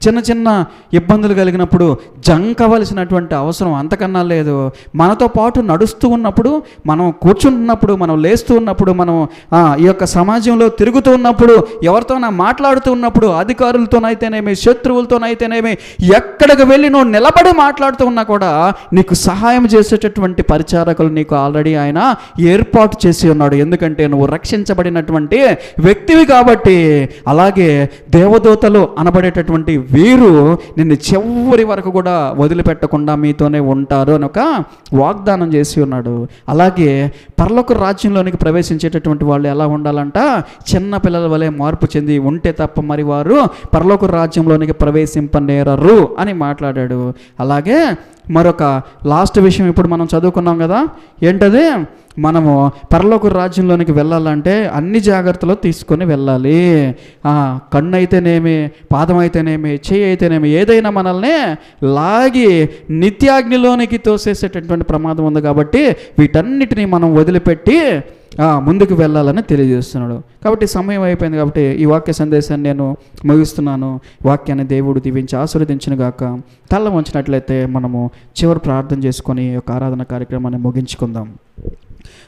Speaker 1: చిన్న చిన్న ఇబ్బందులు కలిగినప్పుడు జంకవలసినటువంటి అవసరం అంతకన్నా లేదు. మనతో పాటు నడుస్తూ ఉన్నప్పుడు, మనం కూర్చుంటున్నప్పుడు, మనం లేస్తూ ఉన్నప్పుడు, మనం ఈ యొక్క సమాజంలో తిరుగుతూ ఉన్నప్పుడు, ఎవరితోనా మాట్లాడుతూ ఉన్నప్పుడు, అధికారులతోనైతేనేమి, శత్రువులతోనైతేనేమి, ఎక్కడికి వెళ్ళి నువ్వు నిలబడి మాట్లాడుతూ ఉన్నా కూడా నీకు సహాయం చేసేటటువంటి పరిచారకులు నీకు ఆల్రెడీ ఆయన ఏర్పాటు చేసి ఉన్నాడు. ఎందుకంటే నువ్వు రక్షించబడినటువంటి వ్యక్తివి కాబట్టి. అలాగే దేవదూతలు అనబడేటటువంటి వీరు నిన్ను చివరి వరకు కూడా వదిలిపెట్టకుండా మీతోనే ఉంటారు అని ఒక వాగ్దానం చేసి ఉన్నాడు. అలాగే పరలోక రాజ్యంలోనికి ప్రవేశించేటటువంటి వాళ్ళు ఎలా ఉండాలంట? చిన్న పిల్లల వలె మార్పు చెంది ఉంటే తప్ప మరి వారు పరలోక రాజ్యంలోనికి ప్రవేశింపనేరరు అని మాట్లాడాడు. అలాగే మరొక లాస్ట్ విషయం ఇప్పుడు మనం చదువుకున్నాం కదా, ఏంటది? మనము పరలోక రాజ్యంలోనికి వెళ్ళాలంటే అన్ని జాగ్రత్తలు తీసుకొని వెళ్ళాలి. కన్ను అయితేనేమి, పాదం అయితేనేమి, చెయ్యి అయితేనేమి, ఏదైనా మనల్ని లాగి నిత్యాగ్నిలోనికి తోసేసేటటువంటి ప్రమాదం ఉంది. కాబట్టి వీటన్నిటిని మనం వదిలిపెట్టి ముందుకు వెళ్ళాలని తెలియజేస్తున్నాడు. కాబట్టి సమయం అయిపోయింది కాబట్టి ఈ వాక్య సందేశాన్ని నేను ముగిస్తున్నాను. వాక్యాన్ని దేవుడు దీవించి ఆశీర్వదించును గాక. తల వంచినట్లయితే మనము చివరి ప్రార్థన చేసుకొని ఈ యొక్క ఆరాధన కార్యక్రమాన్ని ముగించుకుందాం.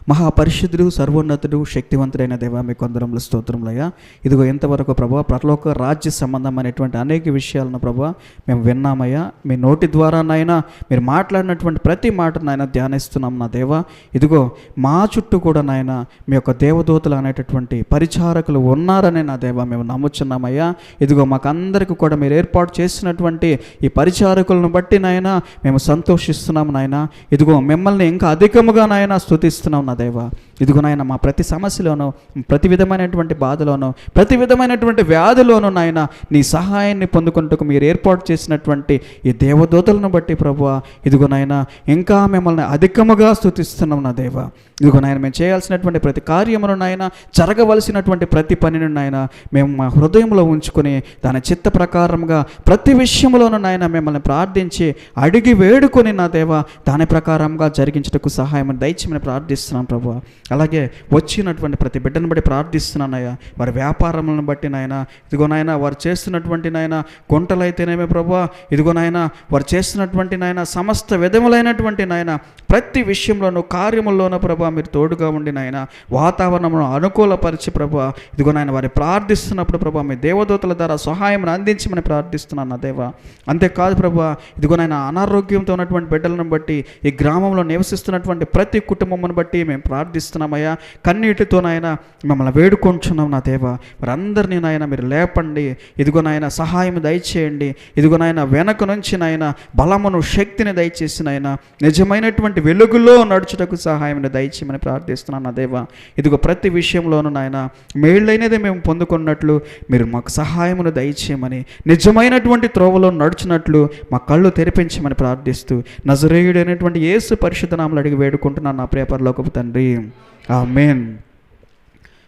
Speaker 1: మహాపరిశుద్ధుడు, సర్వోన్నతుడు, శక్తివంతుడైన దేవా, మీ కొందరములు స్తోత్రములయ్యా. ఇదిగో ఎంతవరకు ప్రభా పరలోక రాజ్య సంబంధమైనటువంటి అనేక విషయాలను ప్రభా మేము విన్నామయ్యా. మీ నోటి ద్వారా నాయన మీరు మాట్లాడినటువంటి ప్రతి మాట నాయన ధ్యానిస్తున్నాం నా దేవా. ఇదిగో మా చుట్టూ కూడా నాయన మీ యొక్క దేవదూతలు అనేటటువంటి పరిచారకులు ఉన్నారని నా దేవా మేము నమ్ముచున్నామయ్యా. ఇదిగో మాకందరికీ కూడా మీరు ఏర్పాటు చేసినటువంటి ఈ పరిచారకులను బట్టి నాయన మేము సంతోషిస్తున్నాం నాయన. ఇదిగో మిమ్మల్ని ఇంకా అధికముగా నాయన స్తుతిస్తున్నాం నా దేవా. ఇదిగో నాయన మా ప్రతి సమస్యలోనూ, ప్రతి విధమైనటువంటి బాధలోనూ, ప్రతి విధమైనటువంటి వ్యాధిలోనూ నాయన నీ సహాయాన్ని పొందుకుంటూ మీరు ఏర్పాటు చేసినటువంటి ఈ దేవదూతలను బట్టి ప్రభువా ఇదిగో నాయన ఇంకా మిమ్మల్ని అధికముగా స్తుతిస్తున్నాం నా దేవా. ఇదిగో నాయన మేము చేయాల్సినటువంటి ప్రతి కార్యమును నాయన, జరగవలసినటువంటి ప్రతి పనిని నాయన మేము మా హృదయంలో ఉంచుకొని దాని చిత్త ప్రకారంగా ప్రతి విషయంలోనూ నాయన మిమ్మల్ని ప్రార్థించి అడిగి వేడుకొని నా దేవా దాని ప్రకారంగా జరిగించుటకు సహాయం దయచేయమని ప్రార్థిస్తున్నాం ప్రభువా. అలాగే వచ్చినటువంటి ప్రతి బిడ్డను బట్టి ప్రార్థిస్తున్నానయ్యా. వారి వ్యాపారములను బట్టి నాయన, ఇదిగో నాయన వారు చేస్తున్నటువంటి నాయన గుంటలైతేనేమే ప్రభా, ఇదిగో నాయన వారు చేస్తున్నటువంటి నాయన సమస్త విధములైనటువంటి నాయన ప్రతి విషయంలోనూ కార్యముల్లోనూ ప్రభా మీరు తోడుగా ఉండి నాయన వాతావరణమును అనుకూలపరిచి ప్రభా, ఇదిగో నాయన వారి ప్రార్థిస్తున్నప్పుడు ప్రభా మీ దేవదూతల ద్వారా సహాయం అందించమని ప్రార్థిస్తున్నాను నా దేవా. అంతేకాదు ప్రభా, ఇదిగో నాయన అనారోగ్యంతో ఉన్నటువంటి బిడ్డలను బట్టి, ఈ గ్రామంలో నివసిస్తున్నటువంటి ప్రతి కుటుంబమును బట్టి మేము ప్రార్థిస్తున్నామయ్యా. కన్నీటితో నాయన మిమ్మల్ని వేడుకుంటున్నాం నా దేవా. వారందరినీ నాయన మీరు లేపండి, ఇదిగో నాయన సహాయం దయచేయండి. ఇదిగో నాయన వెనక నుంచి నాయన బలమును శక్తిని దయచేసి నాయన నిజమైనటువంటి వెలుగులో నడుచుటకు సహాయం దయచేయమని ప్రార్థిస్తున్నాను నా దేవా. ఇదిగో ప్రతి విషయంలోనూ నాయన మేళ్ళైనది మేము పొందుకున్నట్లు మీరు మాకు సహాయమును దయచేయమని, నిజమైనటువంటి త్రోవలో నడుచున్నట్లు మా కళ్ళు తెరిపించమని ప్రార్థిస్తూ నజరేయుడైనటువంటి యేసు పరిశుద్ధ నామములో అడిగి వేడుకుంటున్నాను నా ప్రియ పరలోకపు తండ్రి, ఆమేన్.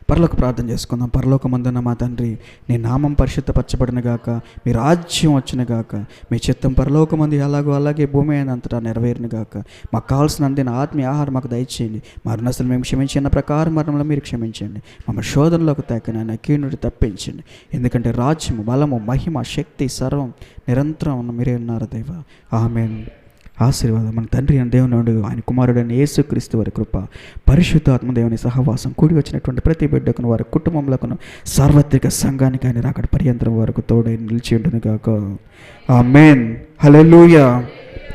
Speaker 1: పరలోక ప్రార్థన చేసుకుందాం. పరలోకమందున్న మా తండ్రి, నీ నామం పరిశుద్ధపరచబడిన గాక, మీ రాజ్యం వచ్చిన గాక, మీ చిత్తం పరలోకమందు ఎలాగో అలాగే భూమి అయినంతటా నెరవేరిన గాక. మాకు కావాల్సిన అందిన ఆత్మీయ ఆహారం మాకు దయచేయండి. మా రుణస్తులు మేము క్షమించిన ప్రకారం మరణంలో మీరు క్షమించండి. మమ్మల్ని శోధనలోకి తక్కిన కీనుడి తప్పించండి. ఎందుకంటే రాజ్యము, బలము, మహిమ, శక్తి సర్వం నిరంతరం ఉన్న మీరే ఉన్నారు దేవా. ఆమేన్. ఆశీర్వాదం మన తండ్రి అని దేవుని, ఆయన కుమారుడైన యేసుక్రీస్తు వారి కృప, పరిశుద్ధ ఆత్మదేవుని సహవాసం కూడి వచ్చినటువంటి ప్రతి బిడ్డకును, వారి కుటుంబంలోకును, సార్వత్రిక సంఘానికి ఆయన రాకడ పర్యంతరం వరకు తోడై నిలిచి ఉండును గాక. ఆమేన్. హల్లెలూయా.